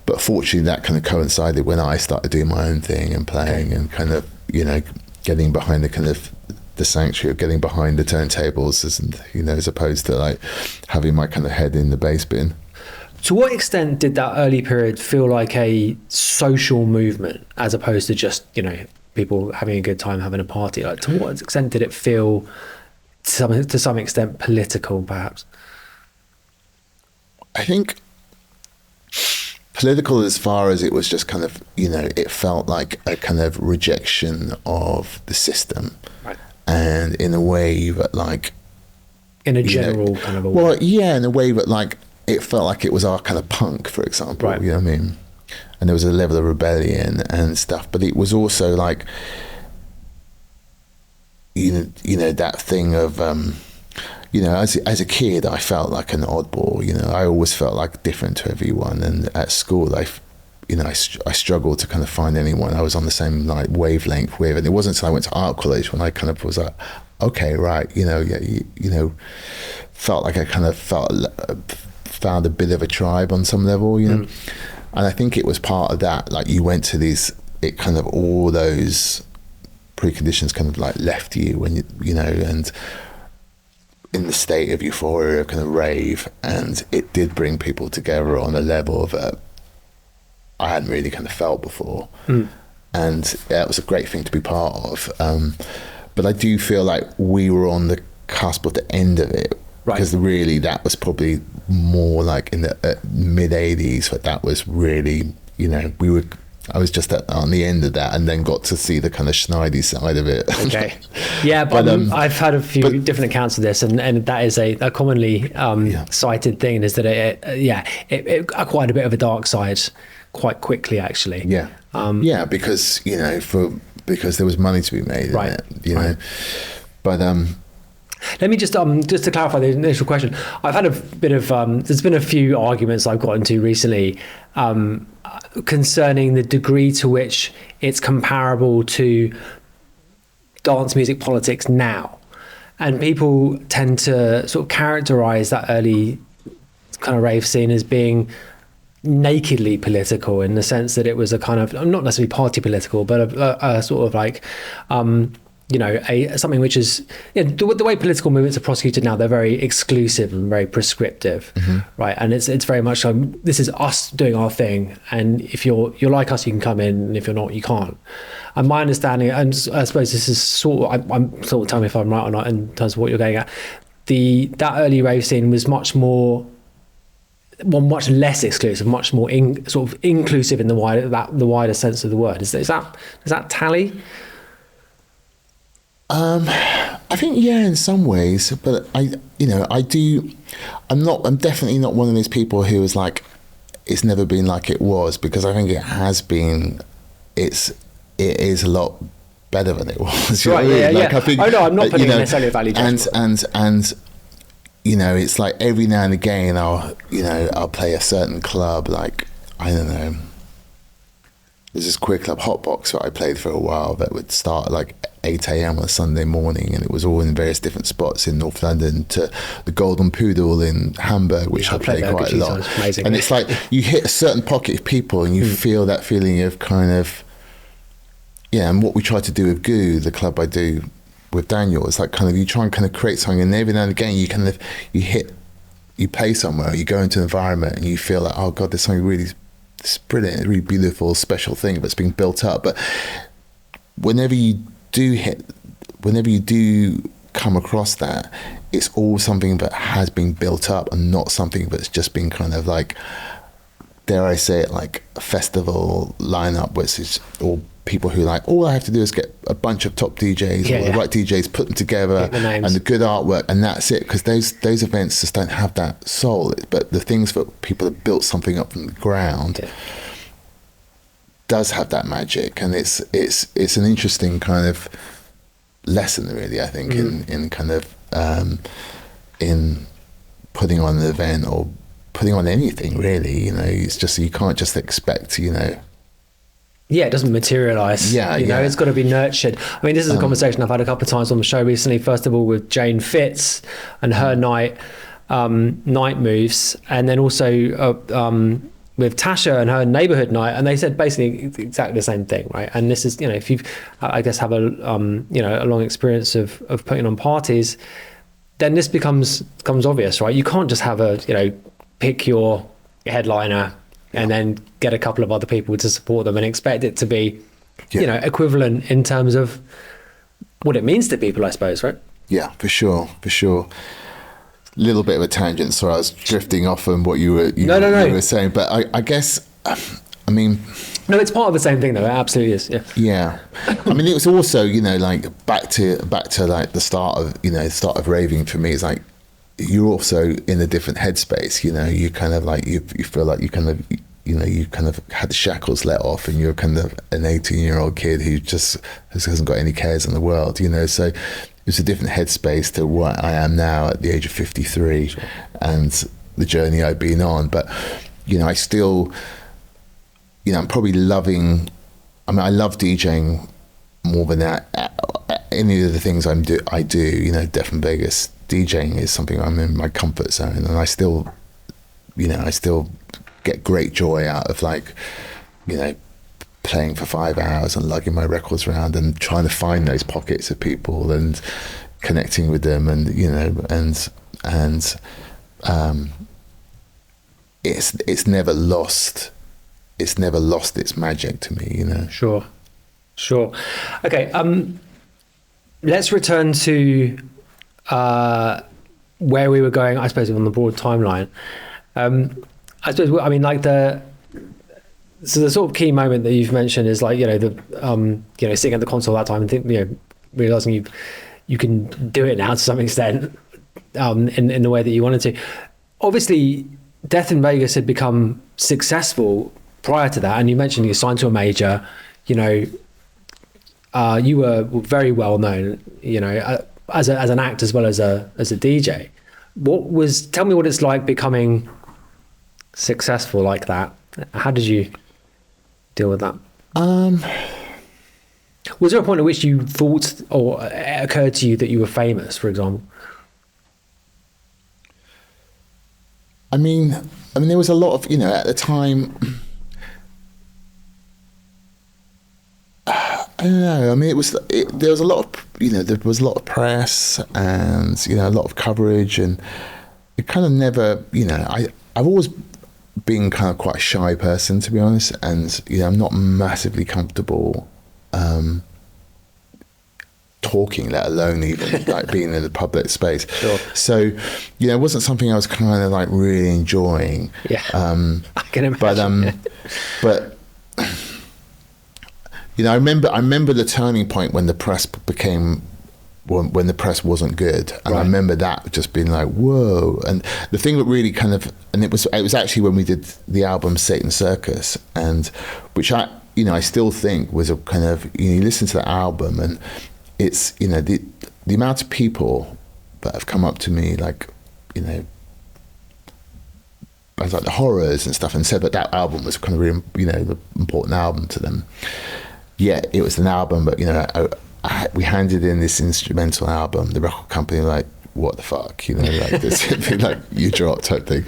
But fortunately, that kind of coincided when I started doing my own thing and playing and kind of, you know, getting behind the kind of the sanctuary of getting behind the turntables, as opposed to like having my kind of head in the bass bin. To what extent did that early period feel like a social movement as opposed to just, you know, people having a good time, having a party? Like, to what extent did it feel to some extent political, perhaps? I think political as far as it was just kind of, you know, it felt like a kind of rejection of the system. Right. And in a way that, like, in a general kind of a way. Well, yeah, in a way that, like, it felt like it was our kind of punk, for example. Right. You know what I mean? And there was a level of rebellion and stuff, but it was also like, you know, that thing of, you know, as a kid, I felt like an oddball. You know, I always felt like different to everyone, and at school, I struggled to kind of find anyone I was on the same like wavelength with. And it wasn't until I went to art college when I kind of was like, okay, right, you know, yeah, you know, felt like I kind of found a bit of a tribe on some level, you know. And I think it was part of that, like, you went to it kind of, all those preconditions kind of like left you when you know, and in the state of euphoria, kind of rave, and it did bring people together on a level that I hadn't really kind of felt before. And that was a great thing to be part of. But I do feel like we were on the cusp of the end of it. Right. Because really that was probably more like in the mid 80s, but that was really, you know, I was just on the end of that, and then got to see the kind of Schneidy side of it. Okay. Yeah, but I've had a few different accounts of this, and that is a commonly cited thing, is that it acquired a bit of a dark side quite quickly, actually. Yeah. Yeah, because, you know, because there was money to be made in it, you know. But let me just to clarify the initial question. I've had a bit of there's been a few arguments I've got into recently concerning the degree to which it's comparable to dance music politics now, and people tend to sort of characterize that early kind of rave scene as being nakedly political, in the sense that it was a kind of, not necessarily party political, but a sort of like you know, something which is, you know, the way political movements are prosecuted now, they're very exclusive and very prescriptive, right? And it's very much like, this is us doing our thing, and if you're like us, you can come in, and if you're not, you can't. And my understanding, and I suppose this is sort of, I'm sort of, tell me if I'm right or not in terms of what you're getting at, that early rave scene was much less exclusive, much more sort of inclusive in the wider sense of the word. Does that tally? I think in some ways, but I'm definitely not one of those people who is like, it's never been like it was, because I think it has been. It is a lot better than it was. Right? Yeah. I think, oh no, I'm not putting necessarily a value judgment. And it's like every now and again I'll play a certain club, like, I don't know. There's this queer club, Hotbox, that I played for a while, that would start at like 8 a.m. on a Sunday morning, and it was all in various different spots in North London, to the Golden Poodle in Hamburg, which I played quite a lot. Amazing. And it's like you hit a certain pocket of people, and you feel that feeling of kind of, and what we try to do with Goo, the club I do with Daniel, is like kind of you try and kind of create something, and every now and again you play somewhere, you go into an environment, and you feel like, oh God, there's something really. It's brilliant, really beautiful, special thing that's being built up. But whenever you do come across that, it's all something that has been built up, and not something that's just been kind of like, dare I say it, like a festival lineup, which is all people who like, all I have to do is get a bunch of top DJs, the right DJs, put them together, and the good artwork, and that's it. Because those events just don't have that soul. But the things that people have built something up from the ground does have that magic, and it's an interesting kind of lesson, really. I think in kind of in putting on an event or putting on anything, really. It's just, you can't just expect, it doesn't materialize. It's got to be nurtured. I mean, this is a conversation I've had a couple of times on the show recently. First of all, with Jane Fitz and her night moves, and then also with Tasha and her neighborhood night, and they said basically exactly the same thing, right? And this is, if you, I guess, have a long experience of putting on parties, then this becomes obvious, right? You can't just have pick your headliner and then get a couple of other people to support them and expect it to be, equivalent in terms of what it means to people, I suppose, right? Yeah, for sure. Little bit of a tangent, so I was drifting off on what you were saying, but I guess, I mean... No, it's part of the same thing, though. It absolutely is. Yeah. I mean, it was also, like back to like the start of raving for me. Is like, you're also in a different headspace. You kind of like, you feel like you kind of, you kind of had the shackles let off, and you're kind of an 18-year-old kid who just hasn't got any cares in the world. So it's a different headspace to what I am now at the age of 53, sure. And the journey I've been on. But I still, I'm probably loving. I mean, I love DJing more than any of the things I do. Deaf and Vegas DJing is something I'm in my comfort zone, and I still get great joy out of playing for 5 hours and lugging my records around and trying to find those pockets of people and connecting with them, and it's never lost its magic to me. Sure. Okay, let's return to where we were going, I suppose, on the broad timeline. I suppose, I mean, like the sort of key moment that you've mentioned is like, sitting at the console at that time and think, realizing you can do it now to some extent, in the way that you wanted to. Obviously, Death in Vegas had become successful prior to that, and you mentioned you signed to a major. You were very well known, as an act as well as a DJ. Tell me what it's like becoming successful like that. How did you deal with that? Was there a point at which you thought or it occurred to you that you were famous, for example? I mean, there was a lot of, at the time, I don't know. I mean, there was a lot of, there was a lot of press and, a lot of coverage, and it kind of never, I've always been kind of quite a shy person, to be honest, and, I'm not massively comfortable talking, let alone even like being in the public space. Sure. So, it wasn't something I was kind of like really enjoying. Yeah. I can imagine. But I remember the turning point when the press became when the press wasn't good, and I Right. remember that just being like, whoa. And the thing that really kind of, and it was actually when we did the album Satan Circus, and which I still think was a kind of, you listen to the album and it's, the amount of people that have come up to me, like, as like the Horrors and stuff, and said that album was kind of really, the important album to them. Yeah, it was an album, but we handed in this instrumental album. The record company were like, what the fuck, like this, like you dropped type thing.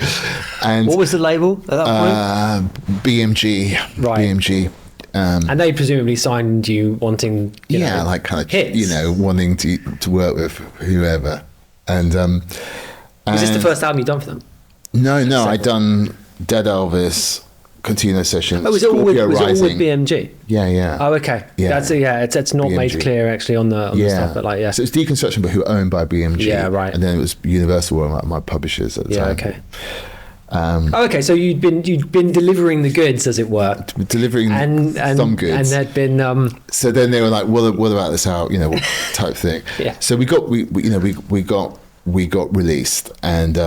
And What was the label at that point? BMG, Right. BMG. And they presumably signed you wanting, Like kind of, hits. wanting to work with whoever. And Was this the first album you'd done for them? No, I'd done Dead Elvis, Continuo Sessions, Oh, was it all with Rising. BMG? Yeah. Oh, okay. Yeah. It's not made BMG. clear actually on the stuff, but like, yeah. So it was Deconstruction, but who were owned by BMG. Yeah, right. And then it was Universal, were my publishers at the Yeah, time. okay. Okay, so you'd been delivering the goods, as it were, Delivering and some goods. and there'd been So then they were like, "What about this out?" Type thing. Yeah. So we got released, and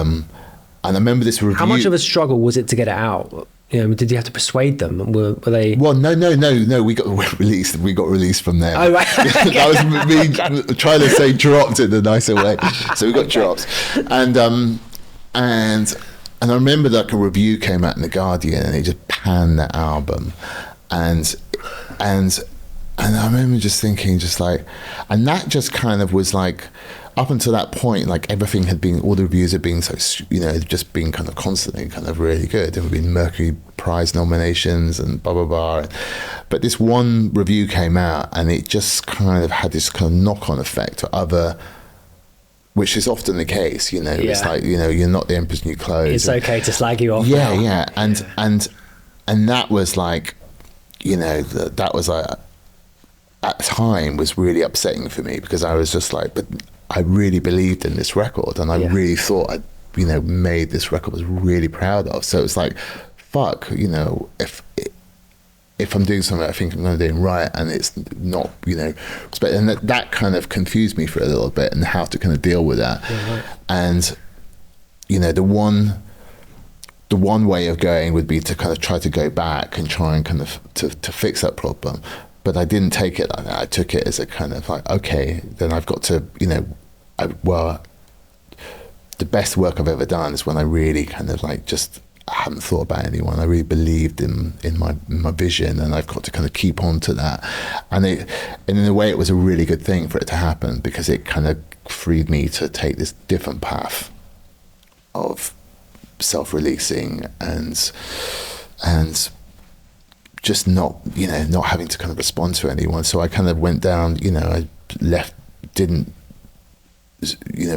I remember this review. how much of a struggle was it to get it out? Did you have to persuade them? Were they? Well, no. We got released. We got released from there. Oh, right. That was me trying to say dropped in a nicer way. So we got dropped, and I remember like a review came out in the Guardian, and they just panned that album, and I remember just thinking, just like, and that just kind of was like, up until that point, like everything had been, all the reviews had been so, just been kind of constantly kind of really good. There had been Mercury Prize nominations and blah, blah, blah. But this one review came out and it just kind of had this kind of knock-on effect to other, which is often the case, it's Yeah. like, you're not the emperor's new clothes. It's okay to slag you off. Yeah, now. yeah. And that was like, that was like, at the time was really upsetting for me, because I was just like, but I really believed in this record, and I Yeah. really thought I, made this record, was really proud of. So it's like, fuck, if I'm doing something I think I'm going to do right, and it's not, and that kind of confused me for a little bit, and how to kind of deal with that. Yeah, right. And the one way of going would be to kind of try to go back and try and kind of to fix that problem. But I didn't take it like that. I took it as a kind of like, okay, then I've got to, the best work I've ever done is when I really kind of like just, I hadn't thought about anyone. I really believed in my vision, and I've got to kind of keep on to that. And in a way, it was a really good thing for it to happen, because it kind of freed me to take this different path of self-releasing and just not having to kind of respond to anyone. So I kind of went down, I didn't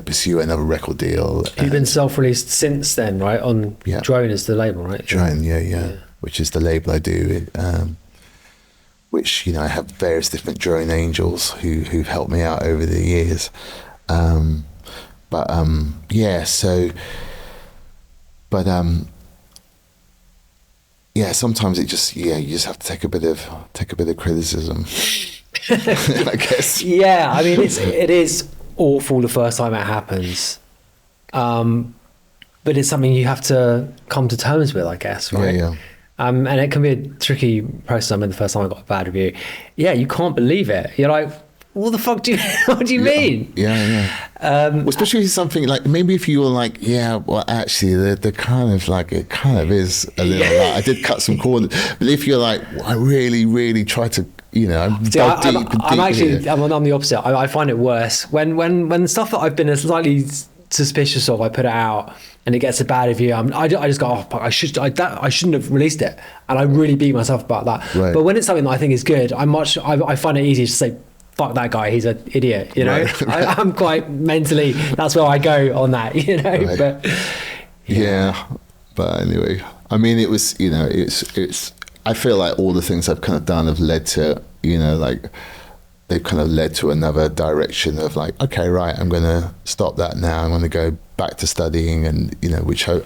pursue another record deal. You've been self-released since then, right? On Yeah. Drone is the label, right? Drone, yeah, which is the label I do, which, I have various different drone angels who've helped me out over the years. Sometimes it just, you just have to take a bit of criticism, I guess. Yeah, I mean, it is awful the first time it happens, but it's something you have to come to terms with, I guess, right? Yeah. And it can be a tricky process. I mean, the first time I got a bad review, you can't believe it. You're like, what the fuck what do you mean? Yeah. Well, especially something like, maybe if you were like, actually, the kind of like, it kind of is a little, like, I did cut some corners. But if you're like, I really, really try to, I'm See, dug deep and deep. I'm the opposite. I find it worse when stuff that I've been slightly suspicious of, I put it out and it gets a bad review. I just go, oh, I shouldn't have released it, and I really beat myself about that. Right. But when it's something that I think is good, I find it easier to say, fuck that guy, he's an idiot. Right. I'm quite mentally, that's where I go on that. Right. But but anyway, I mean, it was, it's. I feel like all the things I've kind of done have led to, like, they've kind of led to another direction of like, okay, right, I'm going to stop that now. I'm going to go back to studying, and, which I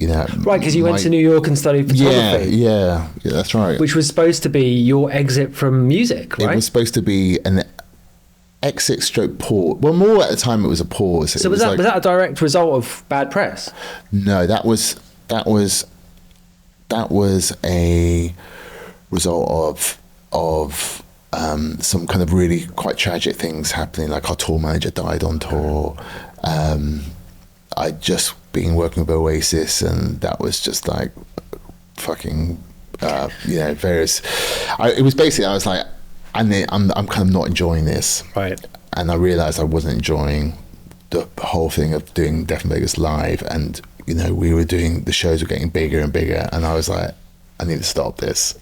right, because you went to New York and studied photography. Yeah, that's right. Which was supposed to be your exit from music, right? It was supposed to be exit stroke pause. Well, more at the time it was a pause. So was that a direct result of bad press? No, that was a result of some kind of really quite tragic things happening. Like our tour manager died on tour. I'd just been working with Oasis, and that was just like fucking, various. It was basically, I was like, I'm kind of not enjoying this, right? And I realised I wasn't enjoying the whole thing of doing Death in Vegas live, and we were doing, the shows were getting bigger and bigger, and I was like, I need to stop this.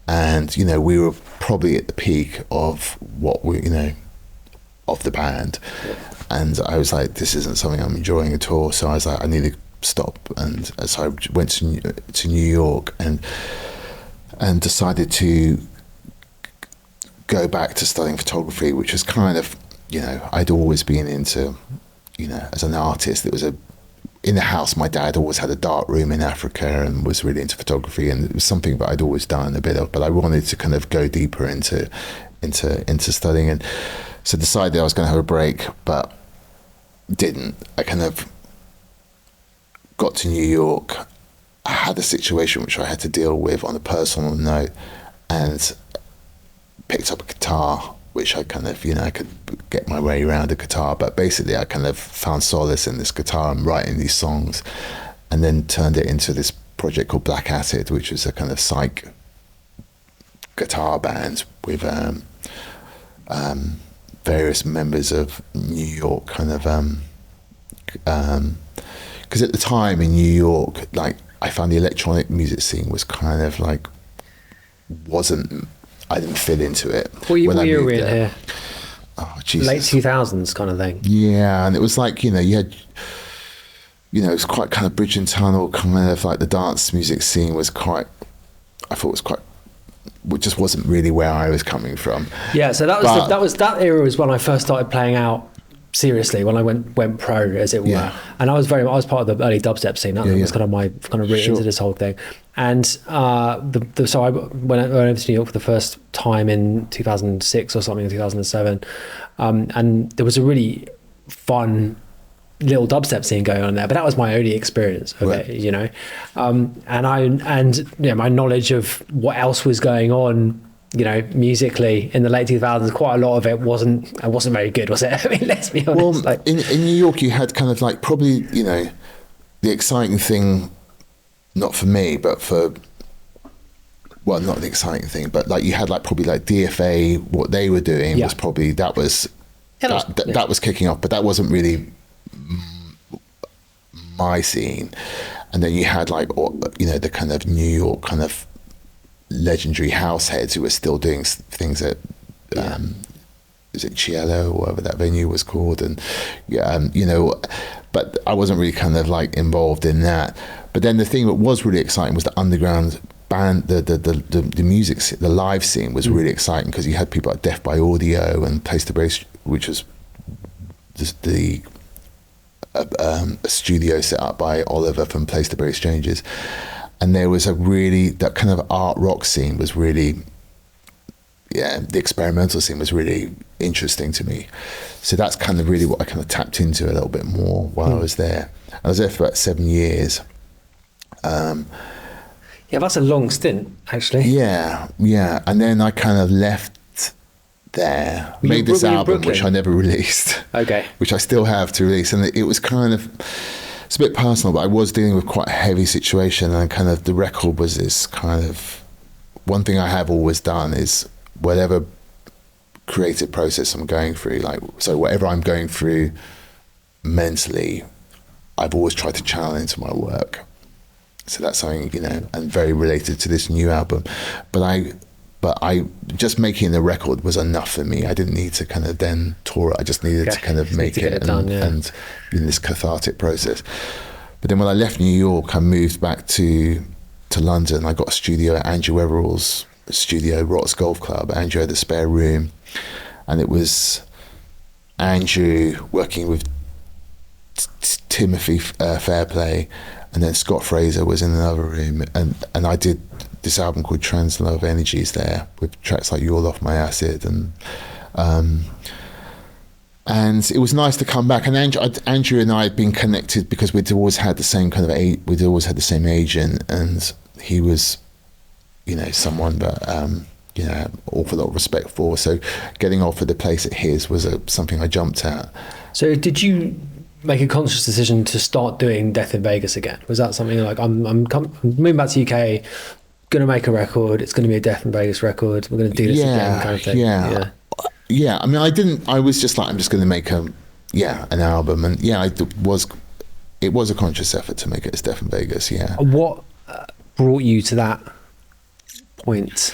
And we were probably at the peak of what of the band, and I was like, this isn't something I'm enjoying at all. So I was like, I need to stop, and so I went to New York and decided to go back to studying photography, which was kind of, I'd always been into, as an artist, it was in the house, my dad always had a dark room in Africa and was really into photography, and it was something that I'd always done a bit of, but I wanted to kind of go deeper into studying, and so decided I was going to have a break, but didn't. I kind of got to New York. I had a situation which I had to deal with on a personal note, and picked up a guitar, which I kind of, I could get my way around a guitar, but basically I kind of found solace in this guitar and writing these songs, and then turned it into this project called Black Acid, which was a kind of psych guitar band with various members of New York, kind of, because at the time in New York, like, I found the electronic music scene was kind of like, I didn't fit into it. What year were we in here? Oh, Jesus. Late 2000s kind of thing. Yeah, and it was like, you had, it was quite kind of bridge and tunnel, kind of like the dance music scene was quite, I thought was quite, it just wasn't really where I was coming from. Yeah, so that era was when I first started playing out seriously, when I went pro, as it were. Yeah. And I was part of the early dubstep scene. That was kind of my kind of route into this whole thing. And so I went over to New York for the first time in 2006 or something, in 2007, and there was a really fun little dubstep scene going on there, but that was my only experience of it, and my knowledge of what else was going on, musically in the late 2000s, quite a lot of it wasn't very good, was it? I mean, let's be honest. Well, in New York, you had kind of like probably, the exciting thing, not for me, but not the exciting thing, but like you had like probably like DFA, what they were doing was probably, that was kicking off, but that wasn't really my scene. And then you had like, the kind of New York kind of legendary house heads who were still doing things at is it Cielo or whatever that venue was called, and but I wasn't really kind of like involved in that. But then the thing that was really exciting was the underground band, the music, the live scene was really exciting, because you had people like Death by Audio and Place to Base, which was just a studio set up by Oliver from Place to Base Exchanges. And there was that kind of art rock scene was really, the experimental scene was really interesting to me. So that's kind of really what I kind of tapped into a little bit more while I was there. I was there for about 7 years. That's a long stint, actually. Yeah. And then I kind of left there, made this album, which I never released. Okay. Which I still have to release. And it was kind of, it's a bit personal, but I was dealing with quite a heavy situation, and kind of the record was this kind of, one thing I have always done is whatever creative process I'm going through, so whatever I'm going through mentally, I've always tried to channel into my work. So that's something, and very related to this new album. But I just making the record was enough for me. I didn't need to kind of then tour it. I just needed to kind of make it and in this cathartic process. But then when I left New York, I moved back to London. I got a studio at Andrew Weatherall's studio, Rott's Golf Club. Andrew had a spare room, and it was Andrew working with Timothy Fairplay, and then Scott Fraser was in another room, and I did this album called Trans Love Energies there, with tracks like You're Off My Acid, and And it was nice to come back. And Andrew and I had been connected because we'd always had the same kind of we'd always had the same agent, and he was, you know, someone that you know, awful lot of respect for. So getting offered a place at his was something I jumped at. So did you make a conscious decision to start doing Death in Vegas again? Was that something like, I'm moving back to UK, going to make a record, it's going to be a Death in Vegas record, we're going to do this again kind of thing? Yeah. I mean, I was just like, I'm just going to make an album. And it was a conscious effort to make it as Death in Vegas, yeah. What brought you to that point,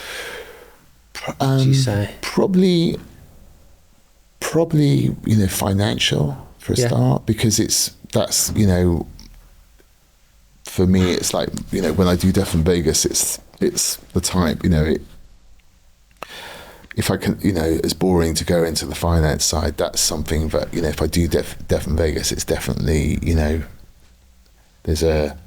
would you say? Probably, you know, financial for a start, because that's, you know, for me, it's like, you know, when I do Death in Vegas, it's the type, you know, if I can, you know, it's boring to go into the finance side. That's something that, you know, if I do Death in Vegas, it's definitely, you know, there's a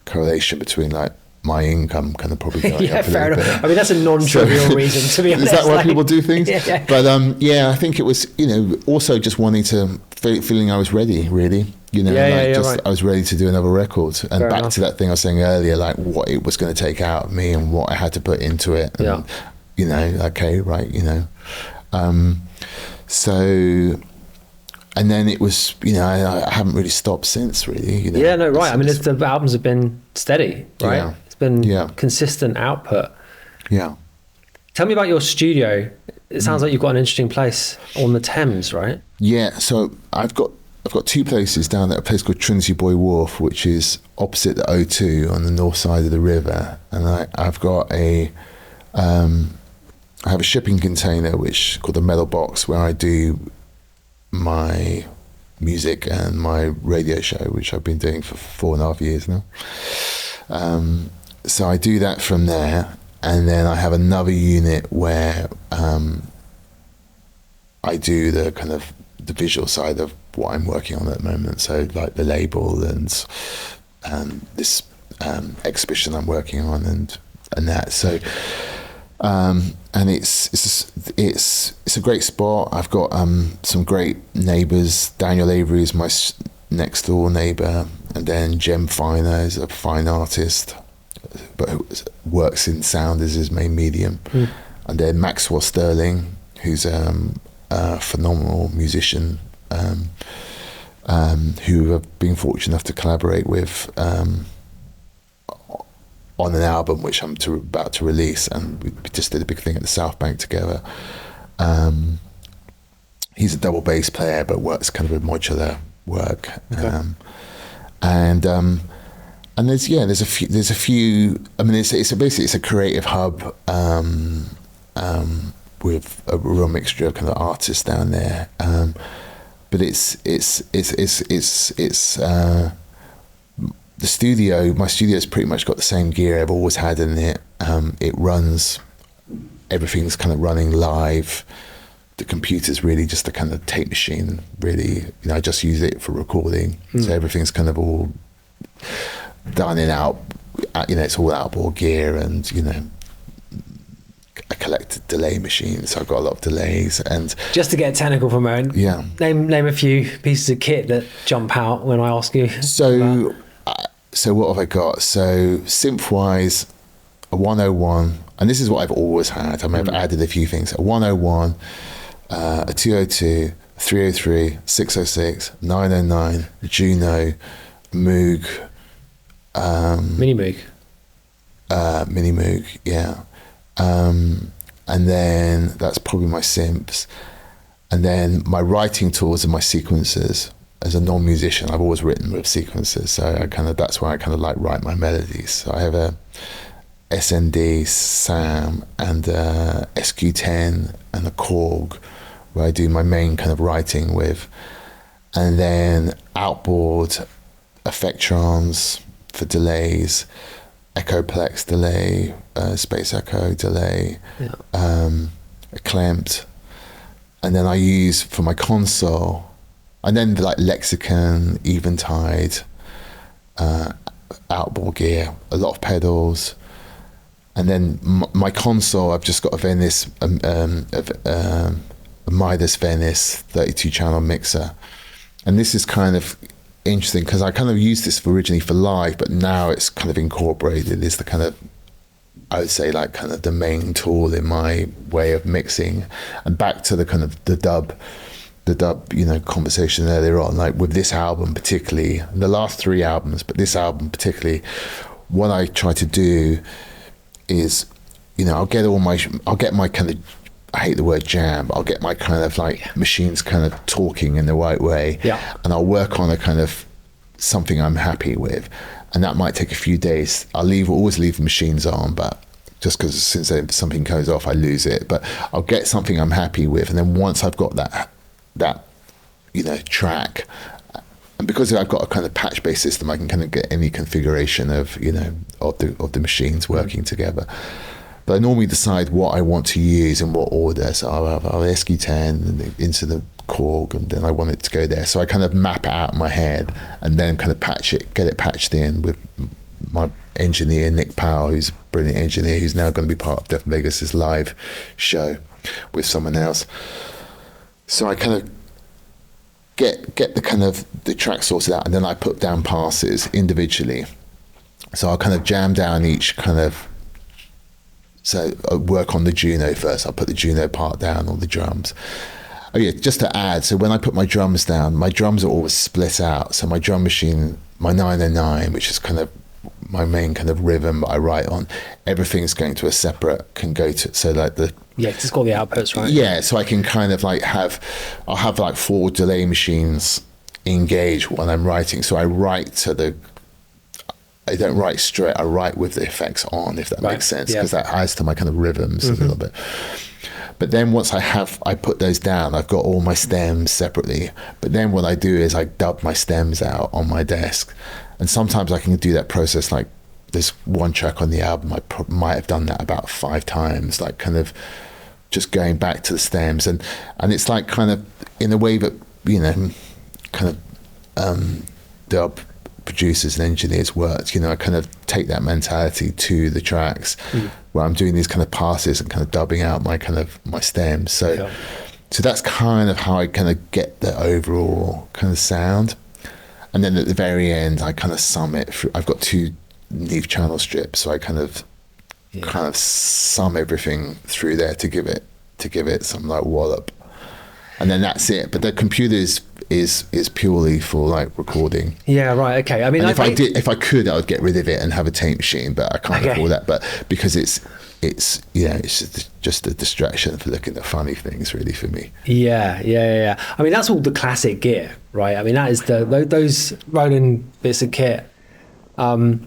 correlation between like my income kind of probably going up a fair little enough. bit. I mean, that's a non-trivial reason, to be honest. Is that why people do things? Yeah. But I think it was, you know, also just wanting to feeling I was ready, really. You know, right. I was ready to do another record. And Fair back enough. to that thing I was saying earlier, like what it was going to take out of me and what I had to put into it. And, you know, okay, right, you know. So, and then it was, you know, I haven't really stopped since, really. You know? Yeah, no, right. I mean, the albums have been steady, right? Yeah. It's been consistent output. Yeah. Tell me about your studio. It sounds like you've got an interesting place on the Thames, right? Yeah, so I've got two places down there, a place called Trinity Buoy Wharf, which is opposite the O2 on the north side of the river. And I've got I have a shipping container which called the Metal Box, where I do my music and my radio show, which I've been doing for 4.5 years now. So I do that from there, and then I have another unit where I do the kind of the visual side of what I'm working on at the moment. So like the label and this exhibition I'm working on and that. So and it's a great spot. I've got some great neighbours. Daniel Avery is my next door neighbour, and then Jem Finer is a fine artist, but who works in sound as his main medium. And then Maxwell Sterling, who's a phenomenal musician, who I've been fortunate enough to collaborate with on an album which I'm about to release, and we just did a big thing at the South Bank together. He's a double bass player, but works kind of a modular work. Okay. And there's a few. I mean, it's a creative hub with a real mixture of kind of artists down there. But it's the studio. My studio's pretty much got the same gear I've always had in it. It runs. Everything's kind of running live. The computer's really just a kind of tape machine. Really, you know, I just use it for recording. So everything's kind of all done in out. You know, it's all outboard gear, and you know, I collect delay machines. So I've got a lot of delays. And Just to get technical for a moment, name a few pieces of kit that jump out when I ask you. So what have I got? So synth-wise, a 101, and this is what I've always had. I mean, I've added a few things. A 101, a 202, 303, 606, 909, Juno, Moog. Mini Moog. Mini Moog, yeah. And then that's probably my synths. And then my writing tools are my sequencers. As a non-musician, I've always written with sequencers, so that's why I kind of like write my melodies. So I have a SND, SAM, and a SQ10 and a Korg, where I do my main kind of writing with. And then outboard, Effectrons for delays, Echoplex delay, Space Echo delay, clamped. And then I use for my console, and then like Lexicon, Eventide, outboard gear, a lot of pedals. And then my console, I've just got a Venice a Midas Venice 32 channel mixer. And this is kind of interesting because I kind of used this originally for live, but now it's kind of incorporated as the kind of, I would say, like kind of the main tool in my way of mixing. And back to the kind of the dub, you know, conversation earlier on, like with this album particularly, the last 3 albums, but this album particularly, what I try to do is, you know, I'll get my kind of, I hate the word jam, but I'll get my kind of like machines kind of talking in the right way. Yeah. And I'll work on a kind of something I'm happy with. And that might take a few days. Always leave the machines on, but just because since something goes off, I lose it. But I'll get something I'm happy with. And then once I've got that, you know, track, and because I've got a kind of patch-based system, I can kind of get any configuration of, you know, of the machines working together. But I normally decide what I want to use in what order. So I'll have SQ10 into the Korg, and then I want it to go there. So I kind of map it out in my head and then kind of get it patched in with my engineer, Nick Powell, who's a brilliant engineer, who's now going to be part of Death in Vegas' live show with someone else. So I kind of get the kind of the track sorted out, and then I put down passes individually. So I'll kind of jam down each kind of, so I'll work on the Juno first. I'll put the Juno part down, all the drums. Oh yeah, just to add, so when I put my drums down, my drums are always split out. So my drum machine, my 909, which is kind of my main kind of rhythm that I write on, everything's going to a separate, can go to, so like the... Yeah, it's got the outputs, right? Yeah, so I can kind of like I'll have like 4 delay machines engaged when I'm writing. So I don't write straight, I write with the effects on, if that makes sense, because that adds to my kind of rhythms a little bit. But then once I put those down, I've got all my stems separately. But then what I do is I dub my stems out on my desk. And sometimes I can do that process, like there's one track on the album, I might have done that about 5 times, like kind of just going back to the stems. And it's like kind of in a way that, you know, kind of dub producers and engineers worked, you know, I kind of take that mentality to the tracks where I'm doing these kind of passes and kind of dubbing out my stems. So that's kind of how I kind of get the overall kind of sound. And then at the very end, I kind of sum it through. I've got 2 Neve channel strips, so I kind of sum everything through there to give it some like wallop. And then that's it. But the computer is purely for like recording. Yeah, right. Okay. I mean, and if I could, I would get rid of it and have a tape machine, but I can't afford that. But because it's just a distraction for looking at funny things, really, for me. Yeah. I mean, that's all the classic gear, right? I mean, that is those Roland bits of kit, and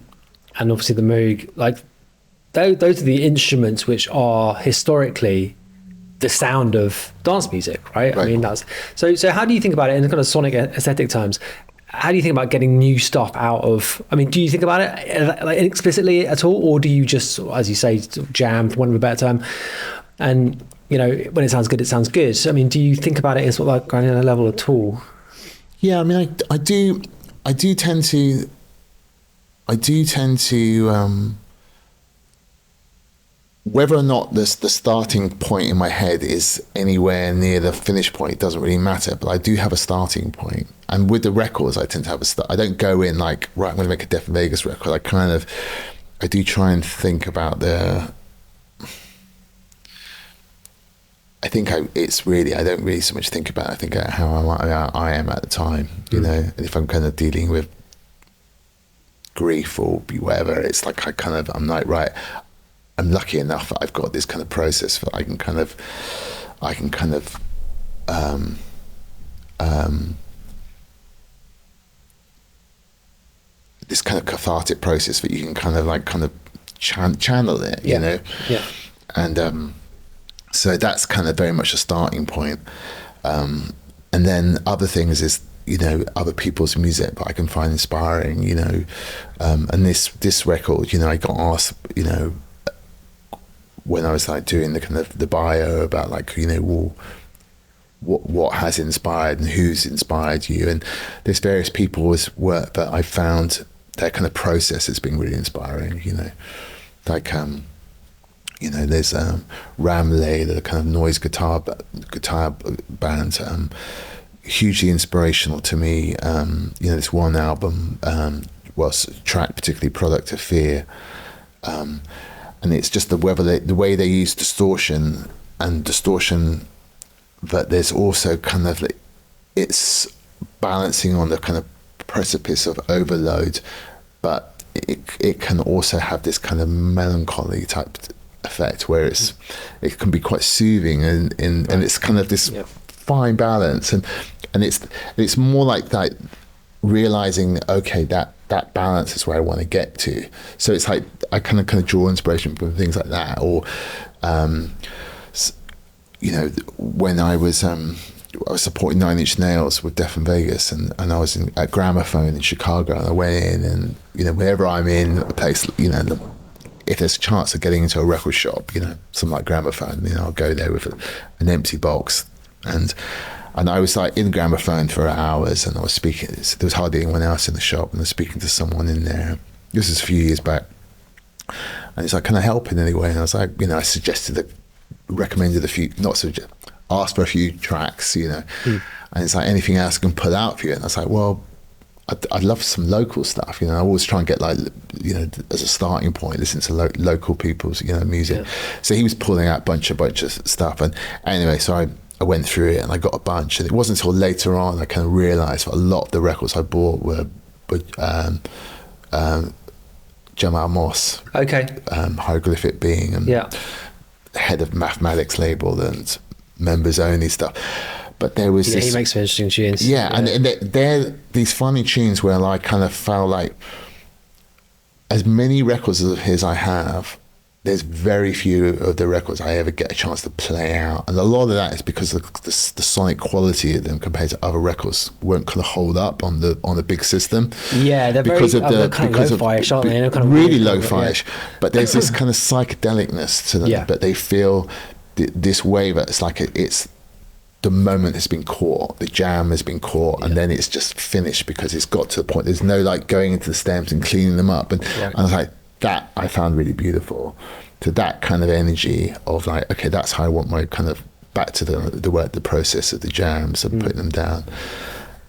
obviously the Moog. Like, those are the instruments which are historically the sound of dance music, right? I mean, that's so how do you think about it in the kind of sonic aesthetic terms? How do you think about getting new stuff out of, I mean, do you think about it like explicitly at all, or do you just, as you say, jam, for want of a better term, and, you know, when it sounds good, it sounds good? I mean, do you think about it in sort of like granular level at all? Yeah, I mean, I do tend to whether or not the starting point in my head is anywhere near the finish point doesn't really matter, but I do have a starting point. And with the records, I tend to have I don't go in like, right, I'm going to make a Death in Vegas record. I do try and think about I don't really so much think about it. I think about how I am at the time, you know, and if I'm kind of dealing with grief or whatever, it's like I'm like, right, I'm lucky enough that I've got this kind of process that I can kind of this kind of cathartic process that you can kind of channel it, you know? Yeah. And so that's kind of very much a starting point. And then other things is, you know, other people's music that I can find inspiring, you know. And this record, you know, I got asked, you know, when I was like doing the kind of the bio about like, you know, well, what has inspired and who's inspired you, and there's various people's work that I found their kind of process has been really inspiring, you know, like You know, there's Ramley, the kind of noise guitar band, hugely inspirational to me. You know, this one album was track particularly Product of Fear, and it's just the way they use distortion, but there's also kind of like, it's balancing on the kind of precipice of overload, but it can also have this kind of melancholy type effect where it can be quite soothing and it's kind of this fine balance, and it's more like that, realizing, okay, that balance is where I want to get to. So it's like I kind of draw inspiration from things like that, or you know, when I was supporting Nine Inch Nails with Death in Vegas, and I was at Gramophone in Chicago, and I went in, and you know, wherever I'm in a place, you know, if there's a chance of getting into a record shop, you know, something like Gramophone, you know, I'll go there with an empty box, and I was like in Gramophone for hours, and I was speaking. There was hardly anyone else in the shop, and I was speaking to someone in there. This is a few years back, and he's like, "Can I help in any way?" And I was like, you know, I recommended a few, asked for a few tracks, you know, and it's like, anything else I can put out for you? And I was like, well, I'd love some local stuff, you know. I always try and get, like, you know, as a starting point, listen to local people's, you know, music. Yeah. So he was pulling out a bunch of stuff, and anyway, so I went through it and I got a bunch, and it wasn't until later on I kind of realised that a lot of the records I bought were Jamal Moss, Hieroglyphic Being, and head of Mathematics label and members only stuff. But there was he makes some interesting tunes. And they're these funny tunes where I kind of felt like, as many records of his I have, there's very few of the records I ever get a chance to play out, and a lot of that is because the sonic quality of them compared to other records won't kind of hold up on the big system. Yeah, they're because very of kind of lo-fi-ish, aren't they? Kind of really lo-fi-ish, but there's this kind of psychedelicness to them. Yeah. But they feel this way that it's like it's the moment has been caught, the jam has been caught, and then it's just finished because it's got to the point. There's no like going into the stems and cleaning them up, and I was like, that I found really beautiful. To that kind of energy of like, okay, that's how I want my kind of back to the process of the jams and putting them down,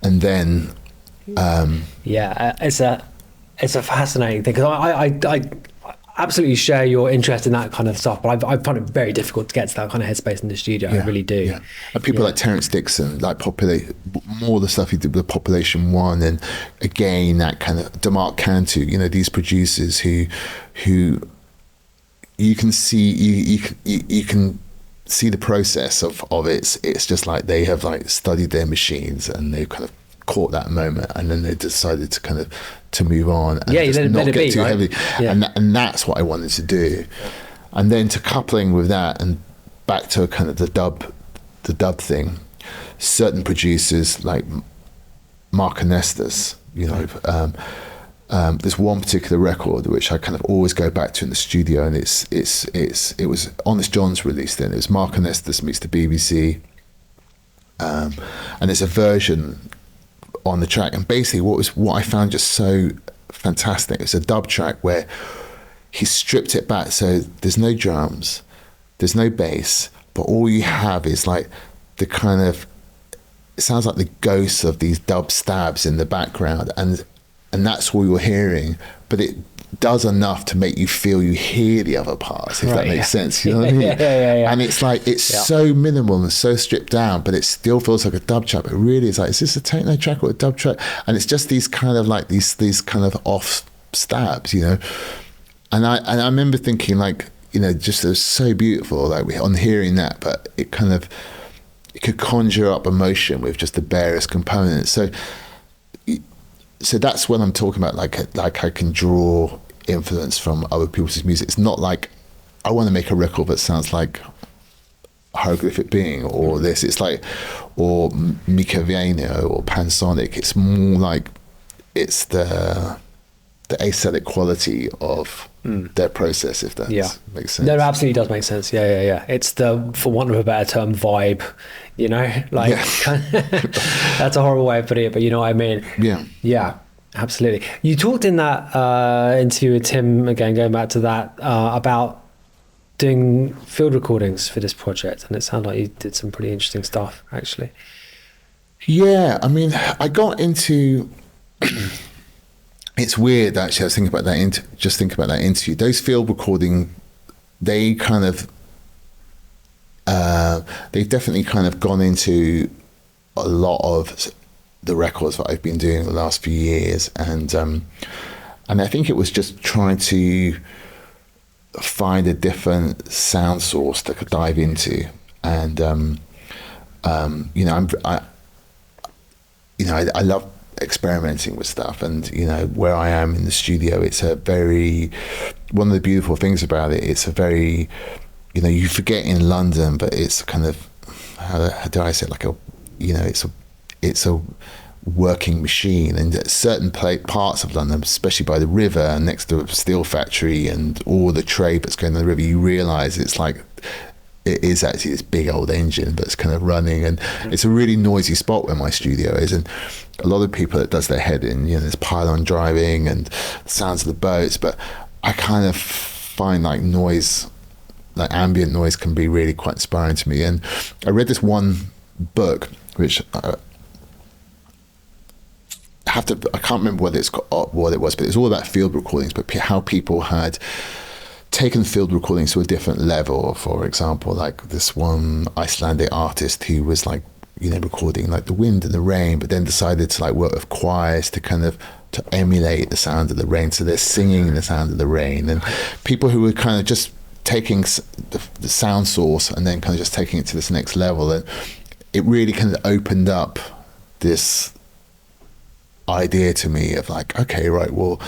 and then it's a fascinating thing, because I absolutely share your interest in that kind of stuff, but I find it very difficult to get to that kind of headspace in the studio. I really do. Yeah. And people like Terence Dixon, like more the stuff he did with Population One, and again that kind of DeMarc Cantu, you know, these producers who you can see you can see the process of it. It's just like they have like studied their machines, and they've kind of caught that moment, and then they decided to kind of to move on and just not get too heavy, and that's what I wanted to do. And then to coupling with that and back to kind of the dub thing, certain producers like Mark Anestis, you know, there's one particular record which I kind of always go back to in the studio, and it was Honest John's released it. It was Mark Anestis meets the BBC, and it's a version on the track. And basically what I found just so fantastic, it's a dub track where he stripped it back, so there's no drums, there's no bass, but all you have is like the kind of, it sounds like the ghosts of these dub stabs in the background, and that's all you're hearing, but it does enough to make you feel you hear the other parts, if that makes sense, you know what I mean? And it's like, it's so minimal and so stripped down, but it still feels like a dub track. But really, it's like, is this a techno track or a dub track? And it's just these kind of like these kind of off stabs, you know. And I remember thinking, like, you know, just it was so beautiful, like on hearing that, but it could conjure up emotion with just the barest components. So that's when I'm talking about like I can draw influence from other people's music. It's not like I want to make a record that sounds like Hieroglyphic Being or this. It's like, or Mika Vieno or Pansonic. It's more like it's the aesthetic quality of their process, if that makes sense. No, it absolutely does make sense. Yeah. It's the, for want of a better term, vibe, you know, like that's a horrible way of putting it, but you know what I mean? Yeah, absolutely. You talked in that interview with Tim, again, going back to that, about doing field recordings for this project, and it sounded like you did some pretty interesting stuff, actually. Yeah, I mean, I got into. It's weird, actually. I was thinking about that. Just thinking about that interview. Those field recording, they kind of, they've definitely kind of gone into a lot of the records that I've been doing the last few years, and I think it was just trying to find a different sound source that I could dive into, and you know, I love experimenting with stuff, and you know, where I am in the studio, it's a very, one of the beautiful things about it, it's a very, you know, you forget in London, but it's kind of, how do I say it, like a, you know, it's a working machine, and at certain parts of London, especially by the river and next to a steel factory and all the trade that's going on the river, you realize it's like, it is actually this big old engine that's kind of running, and it's a really noisy spot where my studio is, and a lot of people that does their head in, you know, there's pylon driving and the sounds of the boats, but I kind of find like noise, like ambient noise, can be really quite inspiring to me. And I read this one book which I can't remember what it was, but it's all about field recordings, but how people had taken field recordings to a different level. For example, like this one Icelandic artist who was like, you know, recording like the wind and the rain, but then decided to like work with choirs to kind of to emulate the sound of the rain. So they're singing the sound of the rain, and people who were kind of just taking the sound source and then kind of just taking it to this next level. And it really kind of opened up this idea to me of like, okay, right, well,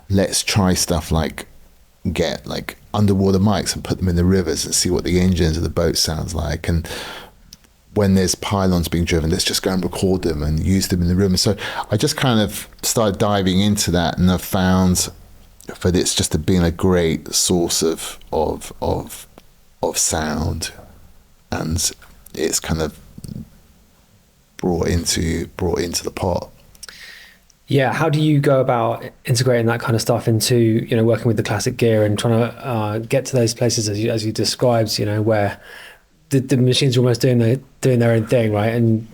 let's try stuff like get like underwater mics and put them in the rivers and see what the engines of the boat sounds like, and when there's pylons being driven, let's just go and record them and use them in the room. And so I just kind of started diving into that, and I've found that it's just been a great source of sound, and it's kind of brought into the pot. Yeah, how do you go about integrating that kind of stuff into, you know, working with the classic gear and trying to get to those places as you described, you know, where the machines are almost doing their own thing, right? And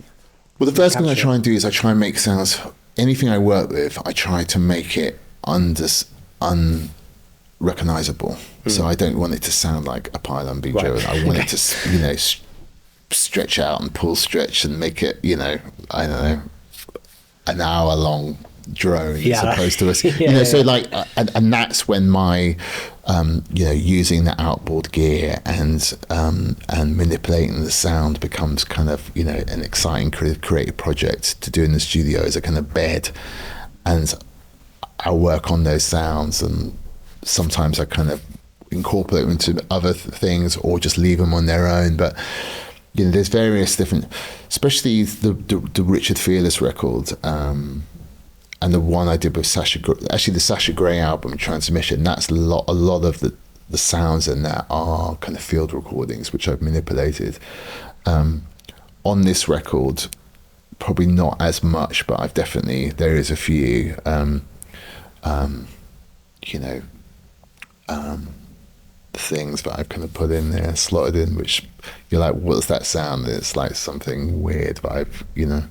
well, the first thing I try and do is I try and make sounds. Anything I work with, I try to make it unrecognizable. So I don't want it to sound like a pylon being driven. I want it to, you know, stretch out and pull stretch and make it, you know, I don't know, an hour long drone as opposed to us, you know. So like, and that's when my, you know, using the outboard gear and manipulating the sound becomes kind of, you know, an exciting creative project to do in the studio as a kind of bed, and I work on those sounds, and sometimes I kind of incorporate them into other things or just leave them on their own. But you know, there's various different, especially the Richard Fearless record, and the one I did with the Sasha Grey album, Transmission. That's a lot of the sounds in that are kind of field recordings, which I've manipulated. On this record, probably not as much, but there is a few, you know, things that I've kind of put in there, slotted in, which you're like, what's that sound? And it's like something weird, but I've, you know,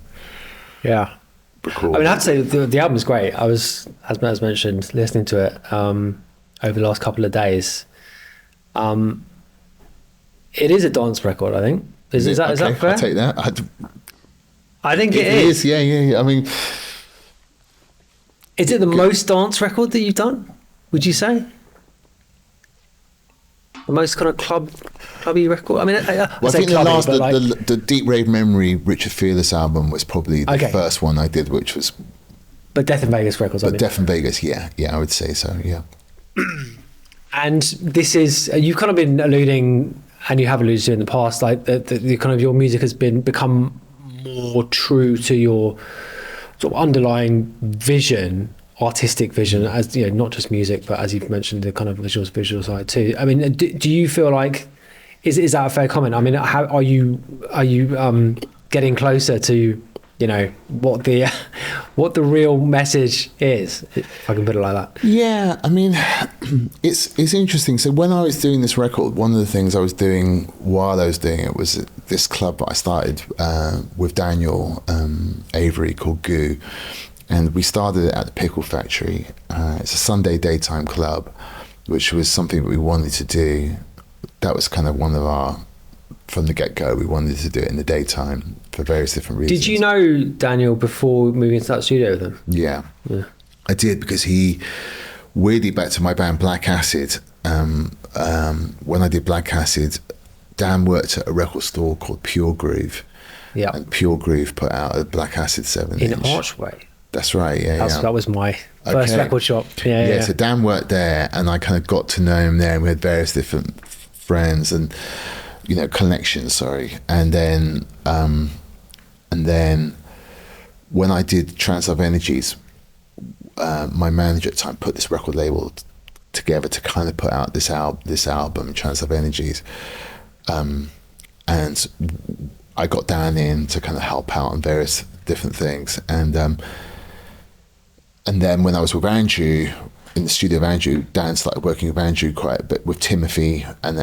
recorded. I mean, I'd say the album's great. I was, as mentioned, listening to it over the last couple of days. It is a dance record, I think. Is that fair? I'll take that. I think it is. Yeah. I mean, is it the most dance record that you've done, would you say? The most kind of clubby record. I mean, I think the Deep Rave Memory Richard Fearless album was probably the first one I did, which was. But Death in Vegas records. But Death in Vegas, yeah, I would say so, yeah. And this is, you've kind of been alluding, and you have alluded to in the past, like the kind of your music has become more true to your sort of underlying vision. Artistic vision, as you know, not just music, but as you've mentioned, the kind of visual side too. I mean, do you feel like is that a fair comment? I mean, how are you getting closer to, you know, what the what the real message is, if I can put it like that. Yeah, I mean, it's interesting. So when I was doing this record, one of the things I was doing while I was doing it was this club that I started with Daniel Avery called Goo, and we started it at the Pickle Factory. It's a Sunday daytime club, which was something that we wanted to do. That was kind of one of our, from the get-go, we wanted to do it in the daytime for various different reasons. Did you know Daniel before moving into that studio with him? Yeah. I did, because he, weirdly back to my band Black Acid, when I did Black Acid, Dan worked at a record store called Pure Groove. Yeah. And Pure Groove put out a Black Acid 7-inch. In Archway. That's right, yeah. That was my first record shop. Yeah, so Dan worked there, and I kind of got to know him there, and we had various different friends and, you know, connections, and then when I did Trans-Love Energies, my manager at the time put this record label together to kind of put out this album, Trans-Love Energies, and I got Dan in to kind of help out on various different things, and then when I was with Andrew, in the studio of Andrew, Dan started working with Andrew quite a bit, with Timothy, and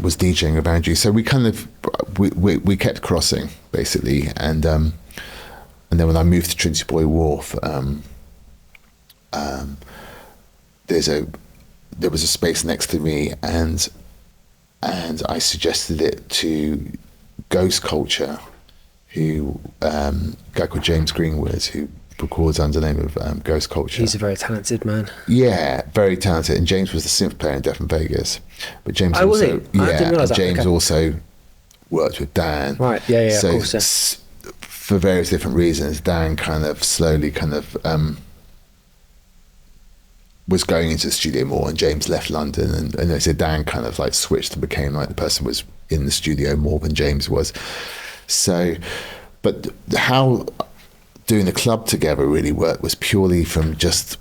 was DJing with Andrew. So we kind of we kept crossing, basically, and then when I moved to Trinity Boy Wharf, there was a space next to me, and I suggested it to Ghost Culture, who a guy called James Greenwood, who records under the name of Ghost Culture. He's a very talented man. Yeah, very talented. And James was the synth player in Death in Vegas. But James was also, he? I didn't realise that. James Okay. also worked with Dan. Right, yeah, so of course. Yeah. For various different reasons, Dan kind of slowly was going into the studio more, and James left London, and they said Dan kind of like switched and became like the person who was in the studio more than James was. So, but how doing the club together really worked was purely from just,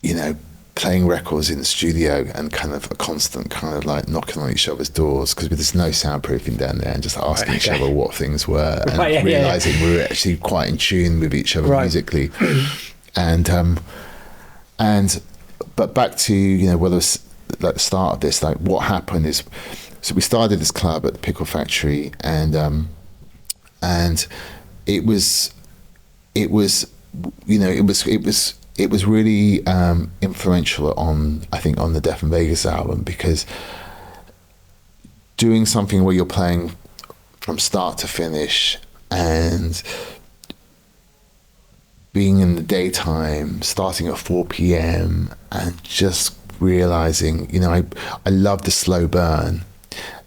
you know, playing records in the studio and kind of a constant kind of like knocking on each other's doors, because there's no soundproofing down there, and just asking each other what things were, and realizing we were actually quite in tune with each other musically. But back to, you know, whether it's like the start of this, like what happened is, so we started this club at the Pickle Factory, and it was really influential on, I think, on the Death in Vegas album, because doing something where you're playing from start to finish and being in the daytime, starting at 4 p.m. and just realizing, you know, I love the slow burn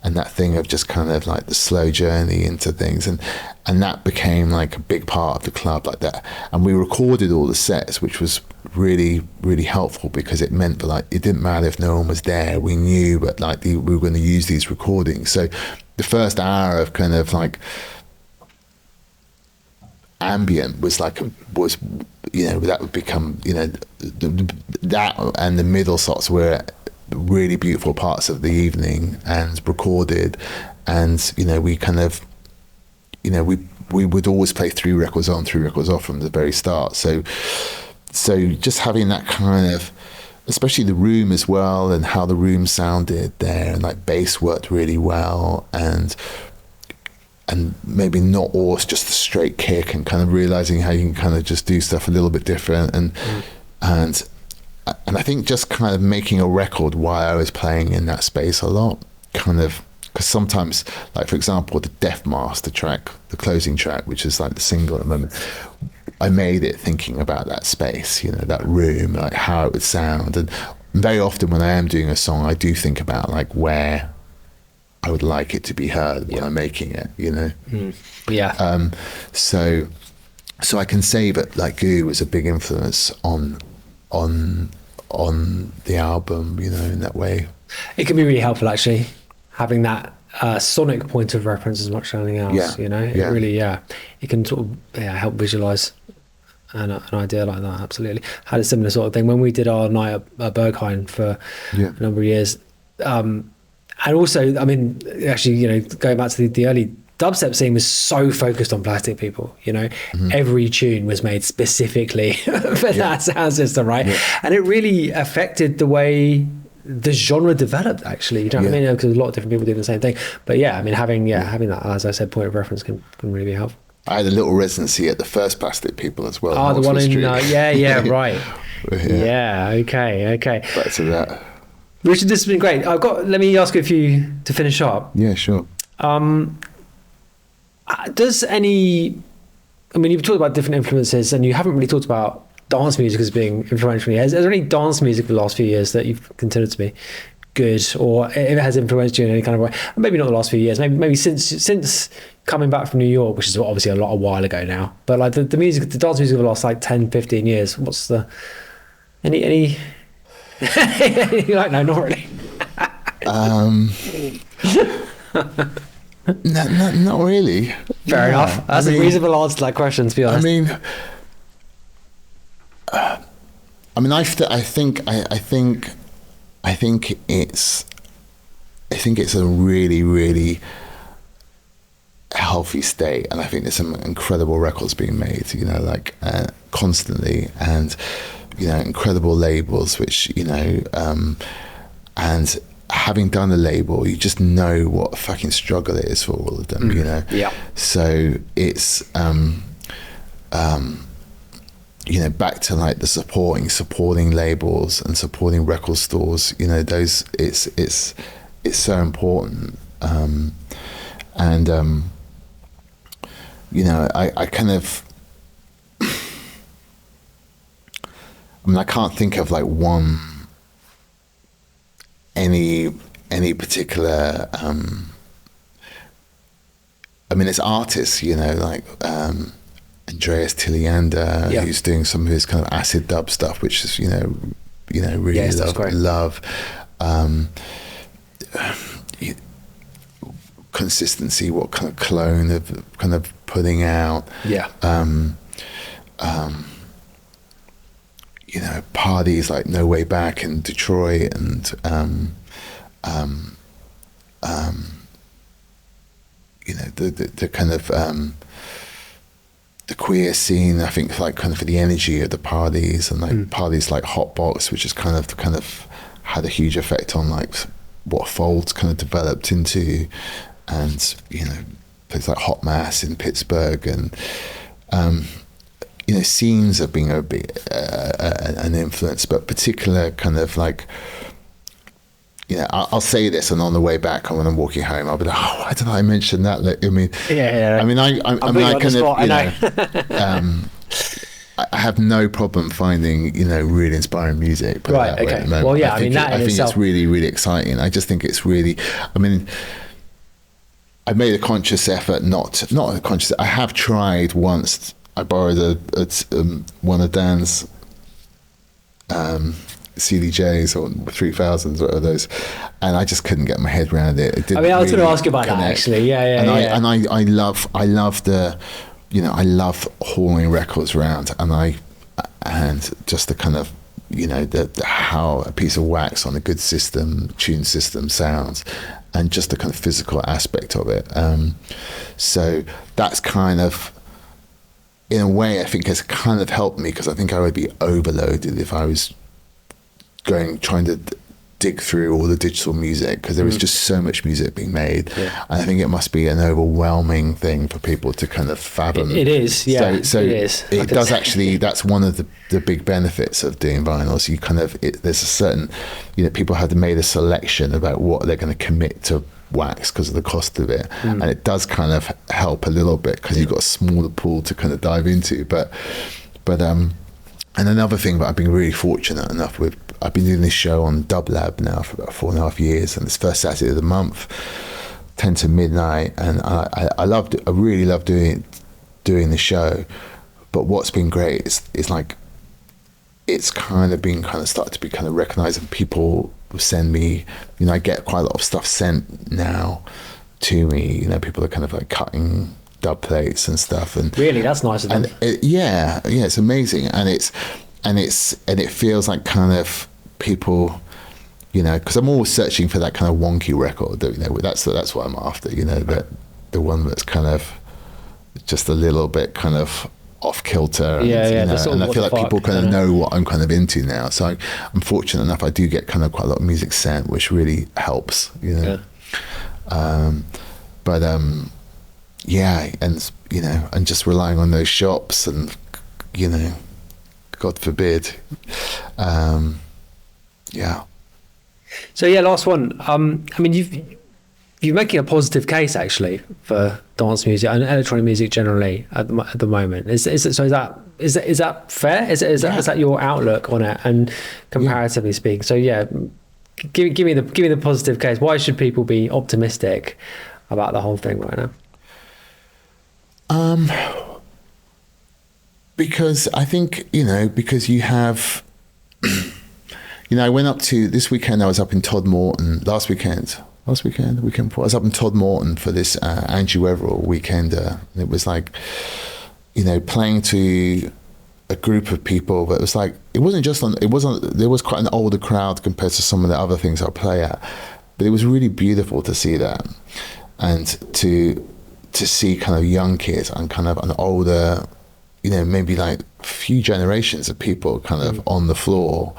and that thing of just kind of like the slow journey into things, and that became like a big part of the club like that. And we recorded all the sets, which was really, really helpful, because it meant that like it didn't matter if no one was there, we knew, but like we were going to use these recordings. So the first hour of kind of like ambient was you know, that would become, you know, that and the middle slots were really beautiful parts of the evening and recorded. And, you know, we kind of, you know, we would always play 3 records on, 3 records off from the very start. So just having that kind of, especially the room as well, and how the room sounded there, and like bass worked really well, and maybe not always just a straight kick, and kind of realizing how you can kind of just do stuff a little bit different, and I think just kind of making a record while I was playing in that space a lot, kind of, because sometimes, like for example, the Death Master track, the closing track, which is like the single at the moment, I made it thinking about that space, you know, that room, like how it would sound. And very often when I am doing a song, I do think about like where I would like it to be heard when I'm making it, you know. Yeah. So I can say that like Goo was a big influence on the album, you know, in that way. It can be really helpful actually, having that sonic point of reference as much as anything else. You know, it really, it can sort of help visualize an idea like that. Absolutely. Had a similar sort of thing when we did our night at Berghain for a number of years. And also, I mean, actually, you know, going back to the early dubstep scene was so focused on Plastic People, you know, every tune was made specifically for that sound system, right? And it really affected the way the genre developed, actually. You know what I mean? Because a lot of different people doing the same thing. But yeah, I mean, having that, as I said, point of reference can really be helpful. I had a little residency at the first Plastic People as well. Oh, the one in right. Yeah. Okay. Back to that. Richard, this has been great. Let me ask you a few to finish up. Yeah, sure. Does any, I mean, you've talked about different influences and you haven't really talked about dance music as being influential. Is there any dance music for the last few years that you've considered to be good, or if it has influenced you in any kind of way? Maybe not the last few years, maybe since coming back from New York, which is obviously a while ago now, but like the dance music of the last like 10, 15 years, what's the, any you're like, no, not really. No, not really. Fair enough. That's a reasonable answer to that question, to be honest. I think it's a really, really healthy state, and I think there's some incredible records being made, you know, like constantly, and you know, incredible labels, which, you know, and having done a label, you just know what a fucking struggle it is for all of them, you know. Yeah. So it's you know, back to like the supporting labels and supporting record stores, you know, those it's so important. You know, I kind of, I mean, I can't think of like any particular, I mean, it's artists, you know, like Andreas Tiliander, who's doing some of his kind of acid dub stuff, which is, you know, really love. Consistency, what kind of clone of kind of putting out. You know, parties like No Way Back in Detroit, and you know, the kind of the queer scene, I think, like kind of for the energy of the parties, and like parties like Hotbox, which is kind of had a huge effect on like what Fold's kind of developed into, and you know, places like Hot Mass in Pittsburgh, and you know, scenes have been an influence, but particular kind of like, you know, I'll say this, and on the way back, when I'm walking home, I'll be like, oh, why did I mention that? Like, I mean, I kind of, you know, I have no problem finding, you know, really inspiring music. Right. Okay. Well, yeah. I think it's really, really exciting. I just think it's really, I mean, I made a conscious effort, not a conscious. I have tried once. I borrowed one of Dan's CDJs or 3000s, whatever those, and I just couldn't get my head around it. It didn't. I was really going to ask you about that, actually. I love the, you know, I love hauling records around, and just the kind of, you know, the how a piece of wax on a good tune system sounds, and just the kind of physical aspect of it. So that's kind of, in a way, I think has kind of helped me, because I think I would be overloaded if I was trying to dig through all the digital music, because there is just so much music being made, and I think it must be an overwhelming thing for people to kind of fathom. It is, yeah. So it is. It does actually. That's one of the big benefits of doing vinyls. You kind of there's a certain, you know, people have made a selection about what they're going to commit to wax because of the cost of it, and it does kind of help a little bit because you've got a smaller pool to kind of dive into. But and another thing that I've been really fortunate enough with, I've been doing this show on Dub Lab now for about 4.5 years, and it's first Saturday of the month, 10 to midnight, and I really love doing the show. But what's been great is like, it's kind of started to be kind of recognized, and people send me, you know, I get quite a lot of stuff sent now to me, you know, people are kind of like cutting dub plates and stuff, and really, that's nice of them. And it's amazing, and it feels like kind of people, you know, because I'm always searching for that kind of wonky record, you know, that's what I'm after, you know, that the one that's kind of just a little bit kind of off kilter. And, Yeah, you know, sort of and I what feel the like people fuck, kind of know what I'm kind of into now. So I'm fortunate enough, I do get kind of quite a lot of music sent, which really helps, you know. Yeah, and you know, and just relying on those shops, and you know, God forbid, yeah. So yeah, last one. I mean, you're making a positive case actually for dance music and electronic music generally at the moment. Is that fair? Is that your outlook on it, and comparatively speaking? So yeah, give me the positive case. Why should people be optimistic about the whole thing right now? Because I think, you know, because you have, you know, I went up to this weekend. I was up in Todmorden the weekend before. I was up in Todmorden for this Angie Weatherall weekender. And it was like, you know, playing to a group of people, but it was like, there was quite an older crowd compared to some of the other things I play at, but it was really beautiful to see that, and to see kind of young kids and kind of an older, you know, maybe like a few generations of people kind of on the floor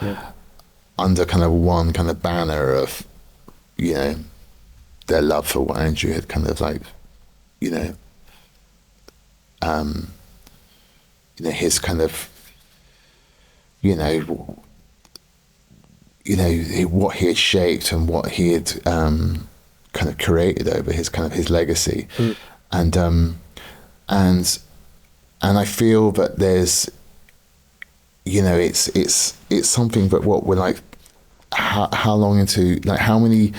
under kind of one kind of banner of, you know, their love for what Andrew had kind of like, you know, his kind of, what he had shaped and what he had kind of created over his legacy. And I feel that there's, you know, it's something that what we're like, how long into, like, how many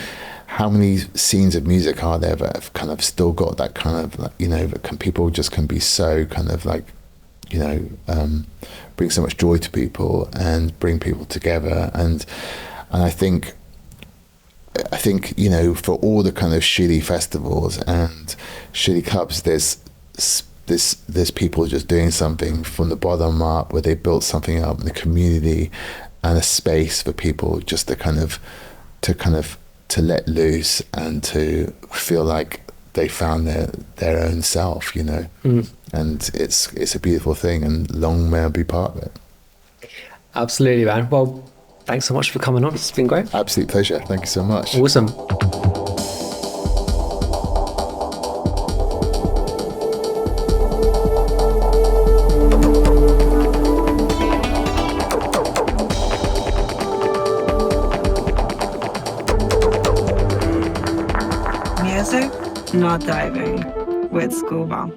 scenes of music are there that have kind of still got that kind of, like, you know, that people just can be so kind of like, you know, bring so much joy to people and bring people together. And I think, you know, for all the kind of shitty festivals and shitty clubs, there's people just doing something from the bottom up, where they built something up in the community and a space for people just to let loose and to feel like they found their own self, you know. And it's a beautiful thing, and long may I be part of it. Absolutely, man. Well, thanks so much for coming on. It's been great. Absolute pleasure. Thank you so much. Awesome. Music, not diving, with Scuba.